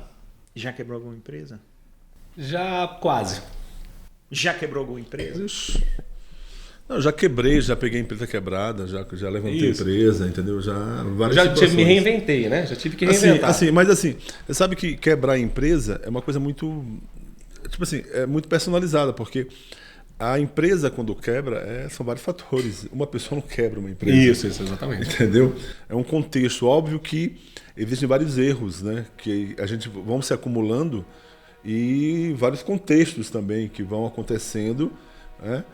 Já quebrou alguma empresa? Já quase. Já quebrou alguma empresa? Não, já quebrei, já peguei empresa quebrada, já levantei empresa, entendeu? Já me reinventei, né? Já tive que reinventar. Mas você sabe que quebrar empresa é uma coisa muito, tipo assim, é muito personalizada, porque a empresa, quando quebra, são vários fatores. Uma pessoa não quebra uma empresa. Isso, exatamente. Entendeu? É um contexto. Óbvio que existem vários erros, né? Que a gente vamos se acumulando e vários contextos também que vão acontecendo, né?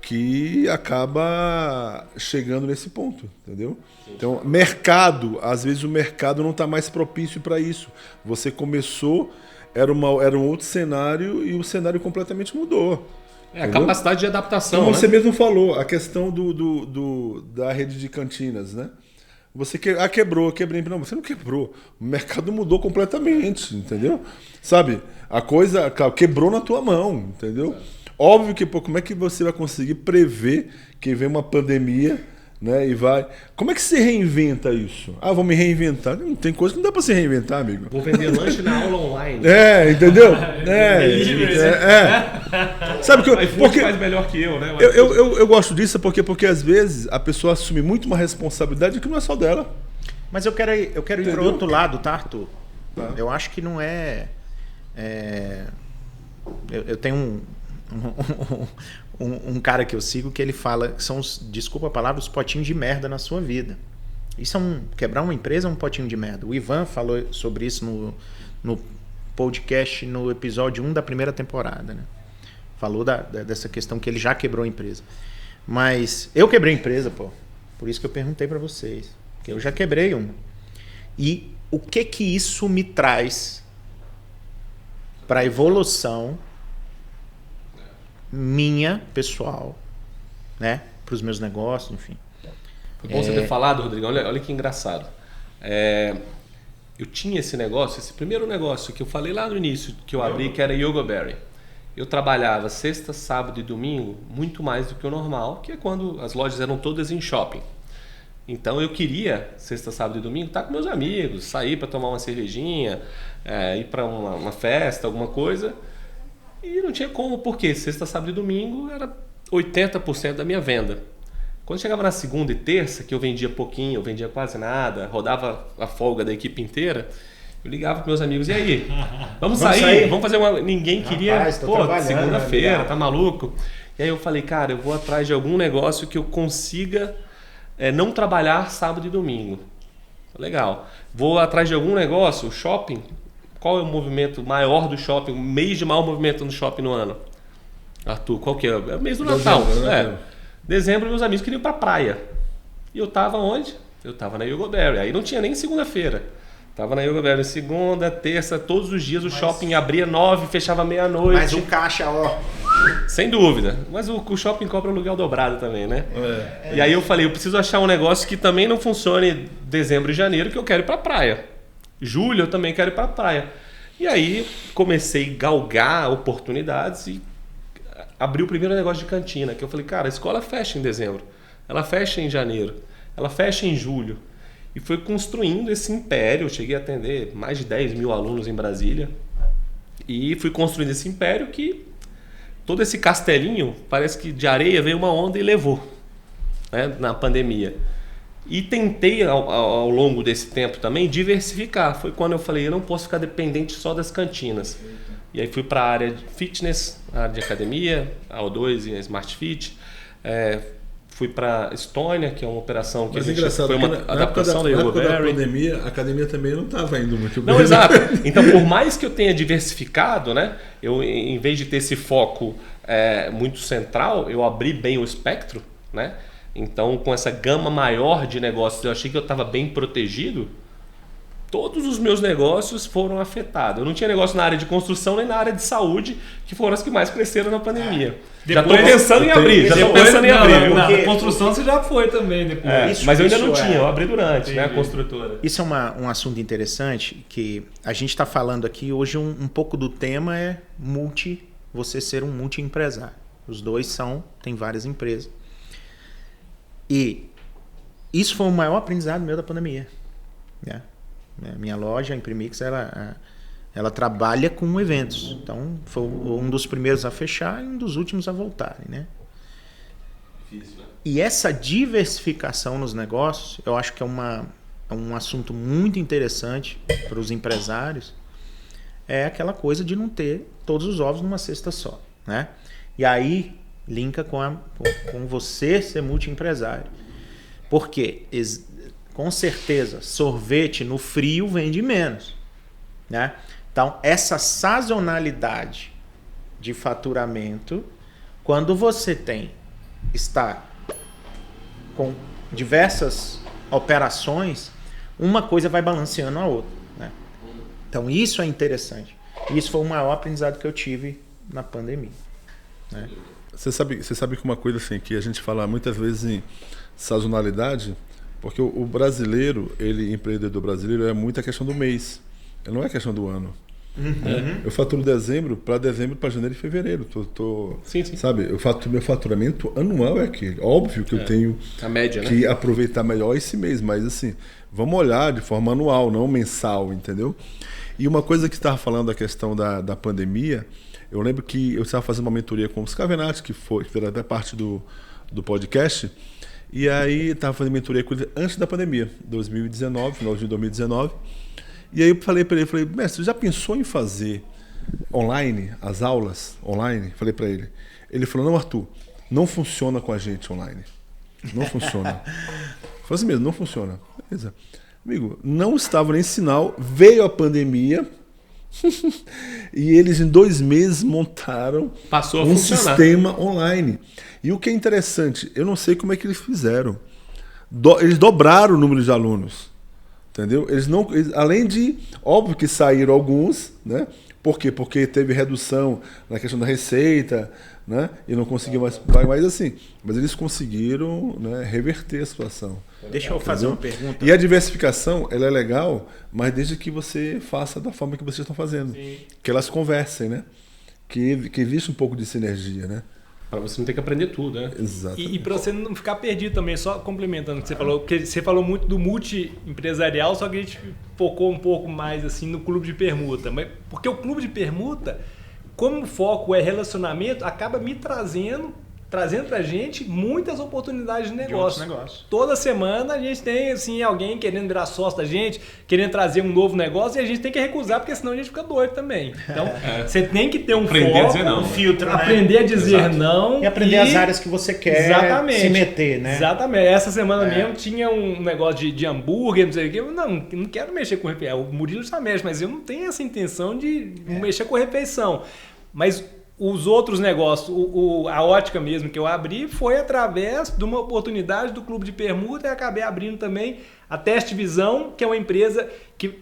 Que acaba chegando nesse ponto, entendeu? Então, mercado, às vezes o mercado não está mais propício para isso. Você começou, era um outro cenário e o cenário completamente mudou. A capacidade de adaptação. Como você né? mesmo falou, a questão da rede de cantinas, né? Você quebrei. Não, você não quebrou. O mercado mudou completamente, entendeu? Sabe? A coisa quebrou na tua mão, entendeu? Óbvio que, como é que você vai conseguir prever que vem uma pandemia, né? E vai... Como é que se reinventa isso? Vou me reinventar. Não tem coisa que não dá para se reinventar, amigo. Vou vender lanche na aula online. Entendeu? Sabe que porque faz melhor que eu, né? Eu gosto disso porque às vezes a pessoa assume muito uma responsabilidade que não é só dela. Mas eu quero ir para o outro lado, tá, Arthur? Eu acho que não é... Eu tenho um cara que eu sigo que ele fala que são, desculpa a palavra, os potinhos de merda na sua vida. Isso quebrar uma empresa é um potinho de merda. O Ivan falou sobre isso no podcast no episódio 1 da primeira temporada, né? Falou dessa questão que ele já quebrou a empresa. Mas eu quebrei a empresa, pô. Por isso que eu perguntei para vocês. Porque eu já quebrei uma. E o que isso me traz para a evolução minha, pessoal, né? Para os meus negócios, enfim. Foi bom você ter falado, Rodrigo. Olha que engraçado. Eu tinha esse negócio, esse primeiro negócio que eu falei lá no início, que eu abri, que era Yogoberry. Eu trabalhava sexta, sábado e domingo muito mais do que o normal, que é quando as lojas eram todas em shopping. Então eu queria, sexta, sábado e domingo, estar com meus amigos, sair para tomar uma cervejinha, ir para uma festa, alguma coisa. E não tinha como, porque sexta, sábado e domingo era 80% da minha venda. Quando chegava na segunda e terça, que eu vendia pouquinho, eu vendia quase nada, rodava a folga da equipe inteira, eu ligava para meus amigos, e aí? Vamos sair? Vamos fazer uma... Ninguém queria, Rapaz, segunda-feira, tá maluco? E aí eu falei, cara, eu vou atrás de algum negócio que eu consiga não trabalhar sábado e domingo. Legal. Vou atrás de algum negócio, shopping. Qual é o movimento maior do shopping, o mês de maior movimento no shopping no ano? Arthur, qual que é? É o mês do Natal. Dezembro, meus amigos queriam ir pra praia. E eu tava onde? Eu tava na Yogoberry. Aí não tinha nem segunda-feira. Tava na Yogoberry segunda, terça, todos os dias o shopping abria 9, fechava meia-noite. Mas o caixa, ó. Sem dúvida. Mas o shopping cobra aluguel dobrado também, né? E aí eu falei, eu preciso achar um negócio que também não funcione dezembro e janeiro, que eu quero ir pra praia. Julho eu também quero ir pra praia. E aí comecei a galgar oportunidades e abri o primeiro negócio de cantina, que eu falei, cara, a escola fecha em dezembro, ela fecha em janeiro, ela fecha em julho. E foi construindo esse império. Eu cheguei a atender mais de 10 mil alunos em Brasília. E fui construindo esse império que todo esse castelinho, parece que de areia veio uma onda e levou, né, na pandemia. E tentei ao longo desse tempo também diversificar. Foi quando eu falei, eu não posso ficar dependente só das cantinas. E aí fui para a área de fitness, a área de academia, a O2 e a Smart Fit. Fui para Estônia, que é uma operação que foi uma adaptação da Yogoberry. Na pandemia, a academia também não estava indo muito bem. Não, exato. Então, por mais que eu tenha diversificado, né, eu, em vez de ter esse foco muito central, eu abri bem o espectro, né? Então, com essa gama maior de negócios, eu achei que eu estava bem protegido. Todos os meus negócios foram afetados. Eu não tinha negócio na área de construção nem na área de saúde, que foram as que mais cresceram na pandemia. Já estou pensando em abrir. Na construção você já foi também depois. Mas eu ainda não tinha, eu abri durante, né, a construtora. Isso é um assunto interessante, que a gente está falando aqui hoje, um pouco do tema é você ser um multi-empresário. Os dois tem várias empresas. E isso foi o maior aprendizado meu da pandemia, né? Minha loja, a Imprimix, ela trabalha com eventos. Então, foi um dos primeiros a fechar e um dos últimos a voltarem, né? Difícil, né? E essa diversificação nos negócios, eu acho que é um assunto muito interessante para os empresários. É aquela coisa de não ter todos os ovos numa cesta só, né? E aí, linka com você ser multi-empresário. Por quê? Com certeza, sorvete no frio vende menos, né? Então, essa sazonalidade de faturamento, quando você está com diversas operações, uma coisa vai balanceando a outra, né? Então, isso é interessante. Isso foi o maior aprendizado que eu tive na pandemia, né? Você sabe que uma coisa assim, que a gente fala muitas vezes em sazonalidade, porque o brasileiro, empreendedor brasileiro, é muito a questão do mês. Não é a questão do ano. Né? Eu faturo dezembro para janeiro e fevereiro. Sim. Sabe, meu faturamento anual é aquele. Óbvio que eu tenho a média, que aproveitar melhor esse mês, mas assim, vamos olhar de forma anual, não mensal, entendeu? E uma coisa que você estava falando da questão da pandemia, eu lembro que eu estava fazendo uma mentoria com o Scavenati, que era até parte do podcast. E aí estava fazendo mentoria com ele antes da pandemia, 2019, final de 2019. E aí eu falei para ele, mestre, você já pensou em fazer online, as aulas online? Falei para ele. Ele falou, não, Arthur, não funciona com a gente online. Não funciona. Falei assim mesmo, não funciona. Beleza. Amigo, não estava nem sinal, veio a pandemia, E eles, em 2 meses, montaram Passou a um funcionar. sistema online. E o que é interessante, eu não sei como é que eles fizeram. Eles dobraram o número de alunos. Entendeu? Além de, óbvio que saíram alguns, né? Por quê? Porque teve redução na questão da receita, né? E não conseguiu mais pagar, mas eles conseguiram, né, reverter a situação. Deixa eu fazer uma pergunta. E a diversificação, ela é legal, mas desde que você faça da forma que vocês estão fazendo. Sim. Que elas conversem, né? Que existe um pouco de sinergia, né? Para você não ter que aprender tudo, né? Exatamente. E para você não ficar perdido também, só complementando o que você falou, porque você falou muito do multi-empresarial, só que a gente focou um pouco mais assim no clube de permuta. Mas porque o clube de permuta, como o foco é relacionamento, acaba me trazendo pra gente muitas oportunidades de negócio. Toda semana a gente tem assim, alguém querendo virar sócio da gente, querendo trazer um novo negócio, e a gente tem que recusar, porque senão a gente fica doido também. Então, você tem que ter um Aprender foco, a dizer não, Um filtro, né? aprender a dizer Exato. não. E aprender as áreas que você quer se meter, né? Exatamente. Essa semana mesmo tinha um negócio de hambúrguer, não sei o quê. Eu não quero mexer com refeição. O Murilo já mexe, mas eu não tenho essa intenção de mexer com refeição. Mas os outros negócios, a ótica mesmo que eu abri foi através de uma oportunidade do clube de permuta, e acabei abrindo também a Teste Visão, que é uma empresa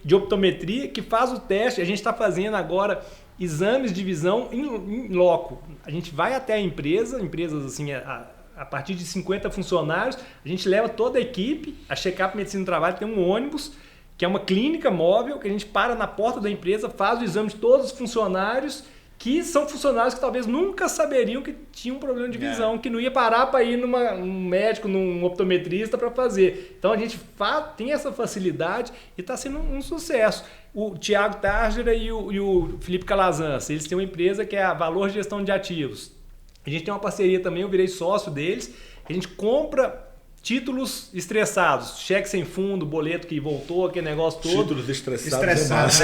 de optometria que faz o teste. A gente está fazendo agora exames de visão em loco. A gente vai até empresas assim, a partir de 50 funcionários, a gente leva toda a equipe. A Checkup Medicina do Trabalho tem um ônibus, que é uma clínica móvel, que a gente para na porta da empresa, faz o exame de todos os funcionários, que são funcionários que talvez nunca saberiam que tinham um problema de visão, que não ia parar para ir num médico, num optometrista para fazer. Então a gente tem essa facilidade e está sendo um sucesso. O Thiago Targera e o Felipe Calazans, eles têm uma empresa que é a Valor Gestão de Ativos. A gente tem uma parceria também, eu virei sócio deles, a gente compra títulos estressados, cheque sem fundo, boleto que voltou, aquele negócio todo. Títulos estressados. Estressados.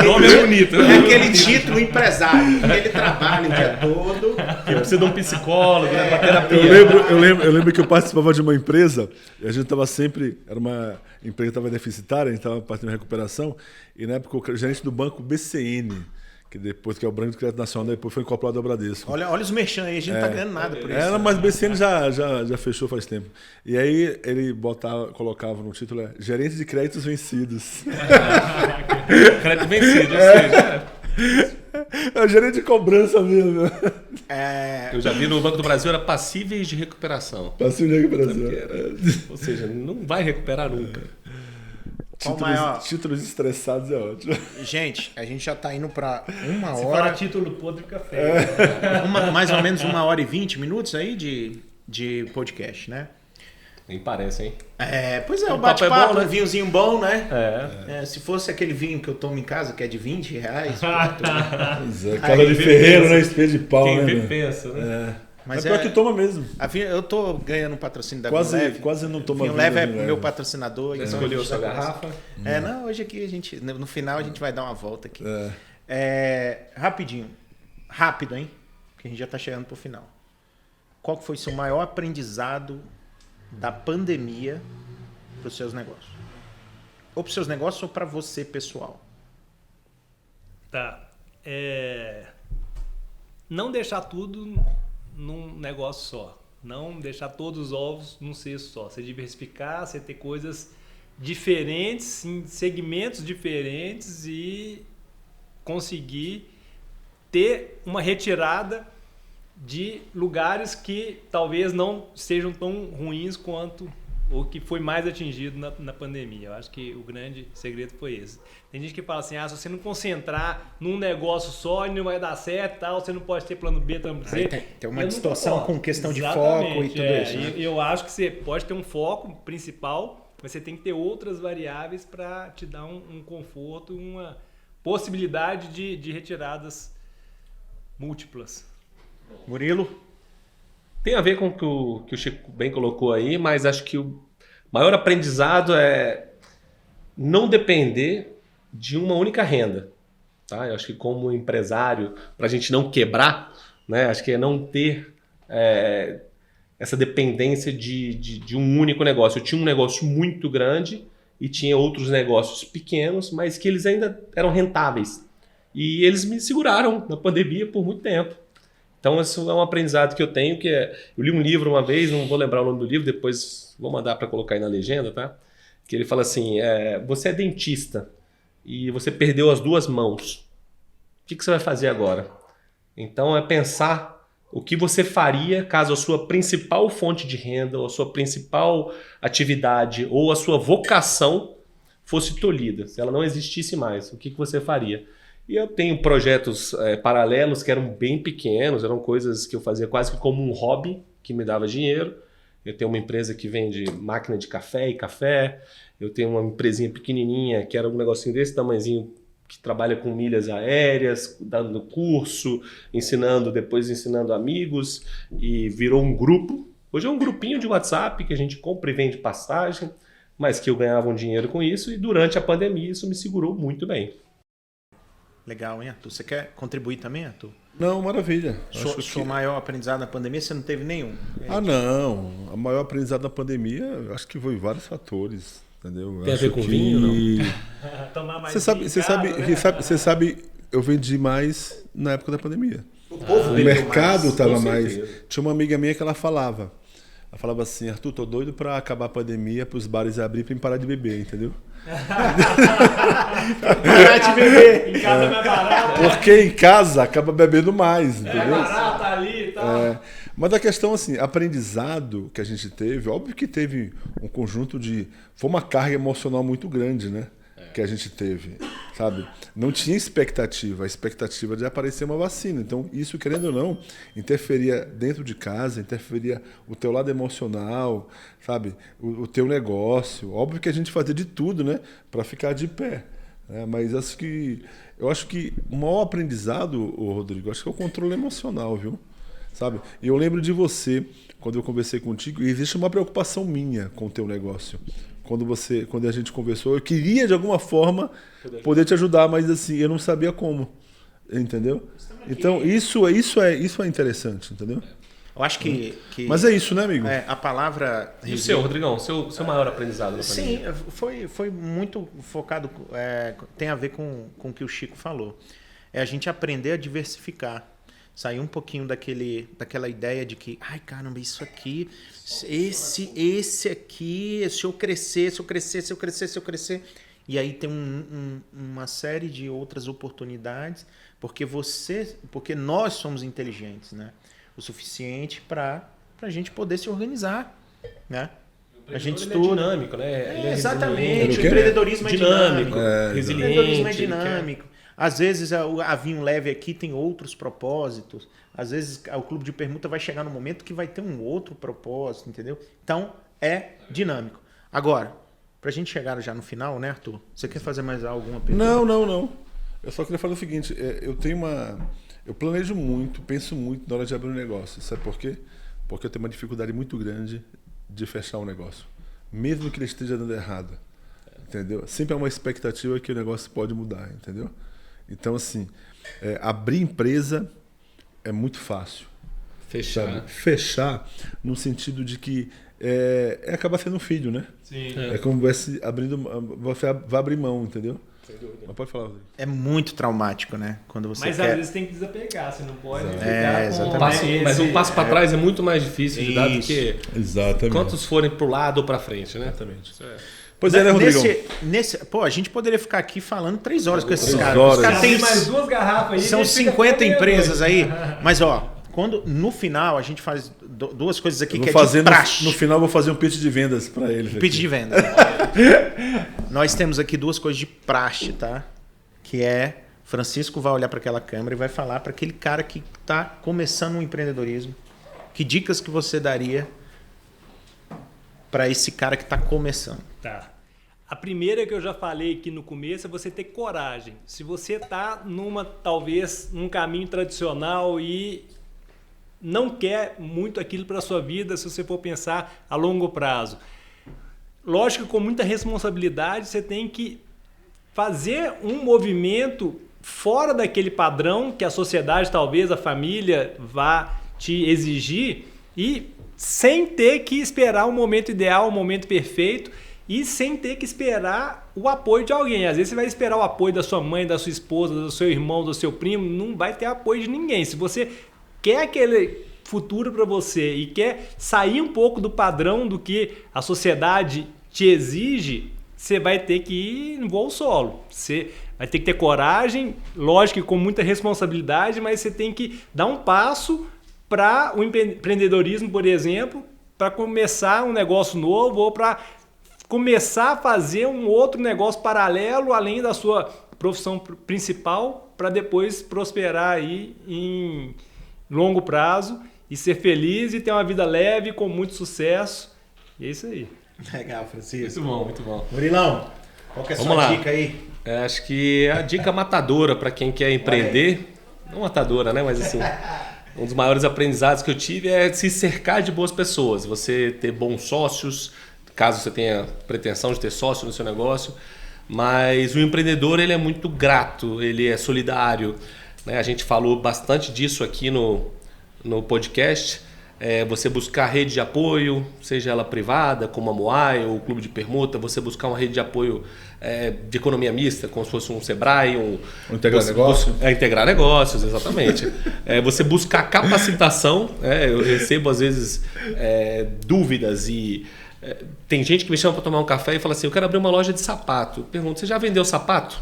O nome é bonito, né? É aquele título empresário. Ele trabalha o dia todo. Eu preciso de um psicólogo, né, para terapia. Eu lembro que eu participava de uma empresa, e a gente estava sempre, era uma empresa que estava deficitária, a gente estava partindo de recuperação, e na época o gerente do banco BCN, que depois que é o Banco de Crédito Nacional, depois foi incorporado ao Bradesco. Olha os merchan aí, a gente não tá ganhando nada por isso. Mas o BCN já fechou faz tempo. E aí ele colocava no título Gerente de Créditos Vencidos. Crédito vencido, ou seja, É o gerente de cobrança mesmo. eu já vi no Banco do Brasil, era passíveis de recuperação. Passivo de recuperação. Ou seja, não vai recuperar nunca. Títulos estressados é ótimo. Gente, a gente já tá indo pra uma Se hora. falar título podre, fica feio. Mais ou menos 1h20 aí de podcast, né? Nem parece, hein? Pois é, o O papo é bate-papo, bom, né? um vinhozinho bom, né? É. Se fosse aquele vinho que eu tomo em casa, que é de R$20, Pois é, cara de ferreiro, né? Espelho de pau, Quem né? vê meu? pensa, né? mas Pior que toma mesmo. eu tô ganhando um patrocínio da Vinho Leve. Quase não toma Vinho vinho Leve é da Vinho meu Leve. patrocinador. Já então escolheu a gente sua já garrafa? não, hoje aqui no final a gente vai dar uma volta aqui. É. Rapidinho. Rápido, hein? Porque a gente já tá chegando pro final. Qual que foi o seu maior aprendizado da pandemia pros seus negócios? Ou pros seus negócios ou para você pessoal? Tá. Não deixar tudo num negócio só. Não deixar todos os ovos num cesto só. Você diversificar, você ter coisas diferentes, em segmentos diferentes e conseguir ter uma retirada de lugares que talvez não sejam tão ruins quanto o que foi mais atingido na pandemia. Eu acho que o grande segredo foi esse. Tem gente que fala assim, se você não concentrar num negócio só, ele não vai dar certo, tal, você não pode ter plano B também. Tem uma distorção com questão de foco e tudo isso. Né? Eu acho que você pode ter um foco principal, mas você tem que ter outras variáveis para te dar um conforto, uma possibilidade de retiradas múltiplas. Murilo? Tem a ver com o que o Chico bem colocou aí, mas acho que o maior aprendizado é não depender de uma única renda. Tá? Eu acho que como empresário, para a gente não quebrar, né, acho que é não ter essa dependência de um único negócio. Eu tinha um negócio muito grande e tinha outros negócios pequenos, mas que eles ainda eram rentáveis. E eles me seguraram na pandemia por muito tempo. Então, isso é um aprendizado que eu tenho, eu li um livro uma vez, não vou lembrar o nome do livro, depois vou mandar para colocar aí na legenda, tá? Que ele fala assim, você é dentista e você perdeu as 2 mãos. O que você vai fazer agora? Então, é pensar o que você faria caso a sua principal fonte de renda, ou a sua principal atividade, ou a sua vocação fosse tolhida, se ela não existisse mais. O que você faria? E eu tenho projetos paralelos que eram bem pequenos, eram coisas que eu fazia quase que como um hobby, que me dava dinheiro. Eu tenho uma empresa que vende máquina de café e café. Eu tenho uma empresinha pequenininha, que era um negocinho desse tamanhozinho, que trabalha com milhas aéreas, dando curso, depois ensinando amigos, e virou um grupo. Hoje é um grupinho de WhatsApp que a gente compra e vende passagem, mas que eu ganhava um dinheiro com isso, e durante a pandemia isso me segurou muito bem. Legal, hein, Arthur? Você quer contribuir também, Arthur? Não, maravilha. Sua maior aprendizado na pandemia, você não teve nenhum? Não. A maior aprendizado na pandemia, eu acho que foi vários fatores, entendeu? Tem a ver com vinho, não? Tomar mais Você sabe, eu vendi mais na época da pandemia. O mercado estava com mais... certeza. Tinha uma amiga minha que ela falava assim, Arthur, tô doido pra acabar a pandemia, pros bares abrir pra mim parar de beber, entendeu? Parar de beber. Em casa é mais barato. Porque em casa acaba bebendo mais, É entendeu? barato ali e tal. Mas a questão, assim, aprendizado que a gente teve, óbvio que teve um conjunto de... Foi uma carga emocional muito grande, né? Que a gente teve, sabe? Não tinha expectativa, a expectativa de aparecer uma vacina. Então, isso, querendo ou não, interferia dentro de casa, interferia o teu lado emocional, sabe? O teu negócio. Óbvio que a gente fazia de tudo, né? Para ficar de pé. Né? Mas eu acho que o maior aprendizado, Rodrigo, acho que é o controle emocional, viu? Sabe? E eu lembro de você, quando eu conversei contigo, e existe uma preocupação minha com o teu negócio. Quando a gente conversou, eu queria de alguma forma poder te ajudar, mas assim, eu não sabia como, entendeu? Então isso é interessante, entendeu? Eu acho que Mas é isso, né, amigo? a palavra... E o seu, Rodrigão? Seu maior aprendizado na Sim, pandemia? foi muito focado, tem a ver com o que o Chico falou. É a gente aprender a diversificar. Sair um pouquinho daquela ideia de que, ai caramba, isso aqui, esse aqui, se eu crescer, e aí tem uma série de outras oportunidades, porque nós somos inteligentes, né? O suficiente para a gente poder se organizar, né? A gente estuda. É dinâmico, né? Ele Exatamente, o quê? empreendedorismo é dinâmico. Resiliente. O empreendedorismo é dinâmico. Às vezes a Vinho Leve aqui tem outros propósitos. Às vezes o clube de permuta vai chegar no momento que vai ter um outro propósito, entendeu? Então é dinâmico. Agora, pra gente chegar já no final, né, Arthur? Você quer fazer mais alguma pergunta? Não. Eu só queria falar o seguinte, eu planejo muito, penso muito na hora de abrir um negócio. Sabe por quê? Porque eu tenho uma dificuldade muito grande de fechar um negócio. Mesmo que ele esteja dando errado. Entendeu? Sempre há uma expectativa que o negócio pode mudar, entendeu? Então, assim, abrir empresa é muito fácil. Fechar. Sabe? Fechar no sentido de que acaba sendo um filho, né? Sim. É como você vai abrir mão, entendeu? Mas pode falar, Rodrigo. É muito traumático, né? Quando você Mas quer... às vezes tem que desapegar, você não pode Exato. ficar exatamente. Mas um passo para trás é muito mais difícil de dar do Isso. que Exatamente. quantos forem para o lado ou para frente, né? Exatamente. Isso é. Pois é, né, Rodrigo? Pô, a gente poderia ficar aqui falando 3 horas com esses 3 caras. horas. Os caras Tem têm mais 2 garrafas aí. São a gente fica 50 até empresas meia-noite. aí. Mas, ó, no final a gente faz 2 coisas aqui Eu que vou é fazer de praxe. no final eu vou fazer um pitch de vendas para eles. Pitch de venda. Nós temos aqui 2 coisas de praxe, tá? Que é, Francisco vai olhar para aquela câmera e vai falar para aquele cara que está começando um empreendedorismo. Que dicas que você daria para esse cara que está começando? Tá. A primeira que eu já falei aqui no começo é você ter coragem. Se você está talvez num caminho tradicional e não quer muito aquilo para a sua vida, se você for pensar a longo prazo. Lógico que com muita responsabilidade você tem que fazer um movimento fora daquele padrão que a sociedade, talvez a família vá te exigir e sem ter que esperar o momento ideal, o momento perfeito. e sem ter que esperar o apoio de alguém. Às vezes você vai esperar o apoio da sua mãe, da sua esposa, do seu irmão, do seu primo, não vai ter apoio de ninguém. Se você quer aquele futuro para você e quer sair um pouco do padrão do que a sociedade te exige, você vai ter que ir no voo solo. Você vai ter que ter coragem, lógico que com muita responsabilidade, mas você tem que dar um passo para o empreendedorismo, por exemplo, para começar um negócio novo ou para começar a fazer um outro negócio paralelo além da sua profissão principal para depois prosperar aí em longo prazo e ser feliz e ter uma vida leve com muito sucesso. E é isso aí. Legal, Francisco. Muito bom, muito bom. Murilão, qual que é a Vamos sua lá. dica aí? Acho que a dica matadora para quem quer empreender, não matadora, né? Mas assim, um dos maiores aprendizados que eu tive é se cercar de boas pessoas. Você ter bons sócios, caso você tenha pretensão de ter sócio no seu negócio. Mas o empreendedor, ele é muito grato, ele é solidário, né? A gente falou bastante disso aqui no podcast. Você buscar rede de apoio, seja ela privada, como a Moai ou o Clube de Permuta, você buscar uma rede de apoio de economia mista, como se fosse um Sebrae, Integrar negócios. Integrar negócios, exatamente. Você buscar capacitação, eu recebo às vezes dúvidas e tem gente que me chama para tomar um café e fala assim, eu quero abrir uma loja de sapato. Eu pergunto, você já vendeu sapato?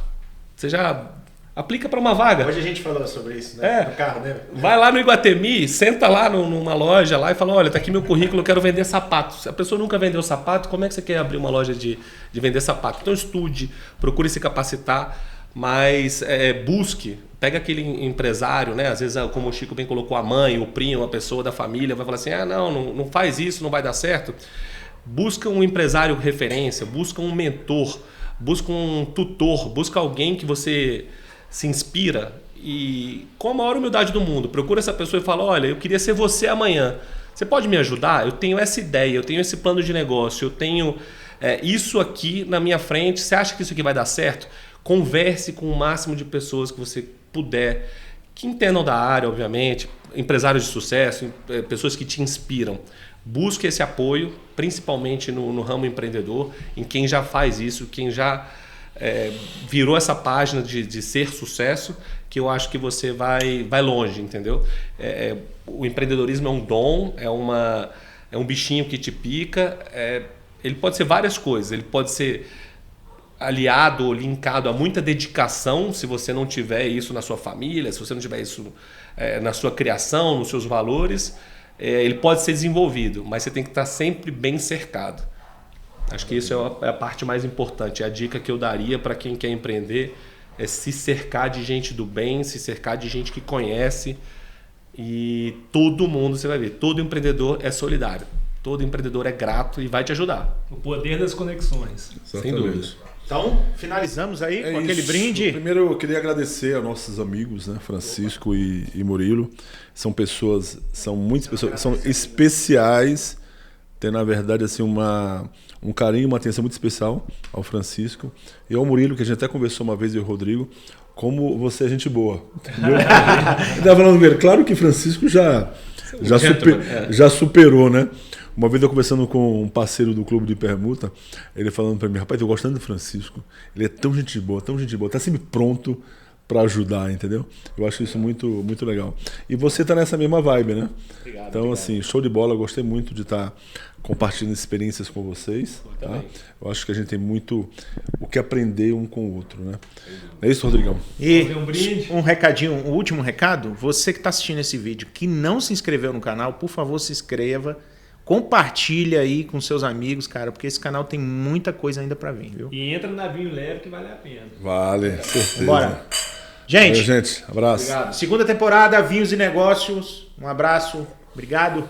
Você já aplica para uma vaga? Hoje a gente falou sobre isso, né? No carro, né? Vai lá no Iguatemi, senta lá numa loja lá e fala, olha, tá aqui meu currículo, eu quero vender sapatos. Se a pessoa nunca vendeu sapato, como é que você quer abrir uma loja de vender sapato? Então estude, procure se capacitar, mas busque, pega aquele empresário, né? Às vezes, como o Chico bem colocou, a mãe, o primo, a pessoa da família, vai falar assim, não faz isso, não vai dar certo. Busca um empresário referência, busca um mentor, busca um tutor, busca alguém que você se inspira e com a maior humildade do mundo, procura essa pessoa e fala, olha, eu queria ser você amanhã. Você pode me ajudar? Eu tenho essa ideia, eu tenho esse plano de negócio, eu tenho isso aqui na minha frente. Você acha que isso aqui vai dar certo? Converse com o máximo de pessoas que você puder, que entendam da área, obviamente, empresários de sucesso, pessoas que te inspiram. Busque esse apoio, principalmente no ramo empreendedor, em quem já faz isso, quem já virou essa página de ser sucesso, que eu acho que você vai longe, entendeu? O empreendedorismo é um dom, é um bichinho que te pica, ele pode ser várias coisas, ele pode ser aliado ou linkado a muita dedicação, se você não tiver isso na sua família, se você não tiver isso na sua criação, nos seus valores, ele pode ser desenvolvido, mas você tem que estar sempre bem cercado. Acho que isso é a parte mais importante. A dica que eu daria para quem quer empreender é se cercar de gente do bem, se cercar de gente que conhece. E todo mundo, você vai ver, todo empreendedor é solidário. Todo empreendedor é grato e vai te ajudar. O poder das conexões. Sem dúvida. Então, finalizamos aí com aquele brinde. Primeiro eu queria agradecer aos nossos amigos, né, Francisco e Murilo. São muitas pessoas, são especiais. Tem, na verdade, assim, um carinho, uma atenção muito especial ao Francisco e ao Murilo, que a gente até conversou uma vez, e o Rodrigo, como você é gente boa. Entendeu? Eu tava falando dele. Claro que Francisco já superou, né? Uma vez eu conversando com um parceiro do Clube de Permuta, ele falando para mim, rapaz, eu gosto tanto do Francisco, ele é tão gente boa, tá sempre pronto para ajudar, entendeu? Eu acho isso muito, muito legal. E você tá nessa mesma vibe, né? Então, assim, show de bola, eu gostei muito de estar compartilhando experiências com vocês. Tá? Eu acho que a gente tem muito o que aprender um com o outro, né? É isso, Rodrigão? E um recadinho, um último recado, você que está assistindo esse vídeo, que não se inscreveu no canal, por favor, se inscreva, compartilha aí com seus amigos, cara, porque esse canal tem muita coisa ainda para vir, viu? E entra no navio leve que vale a pena. Vale, certeza. Bora. Gente, Valeu, gente, abraço. segunda temporada, Vinhos e Negócios. Um abraço, obrigado.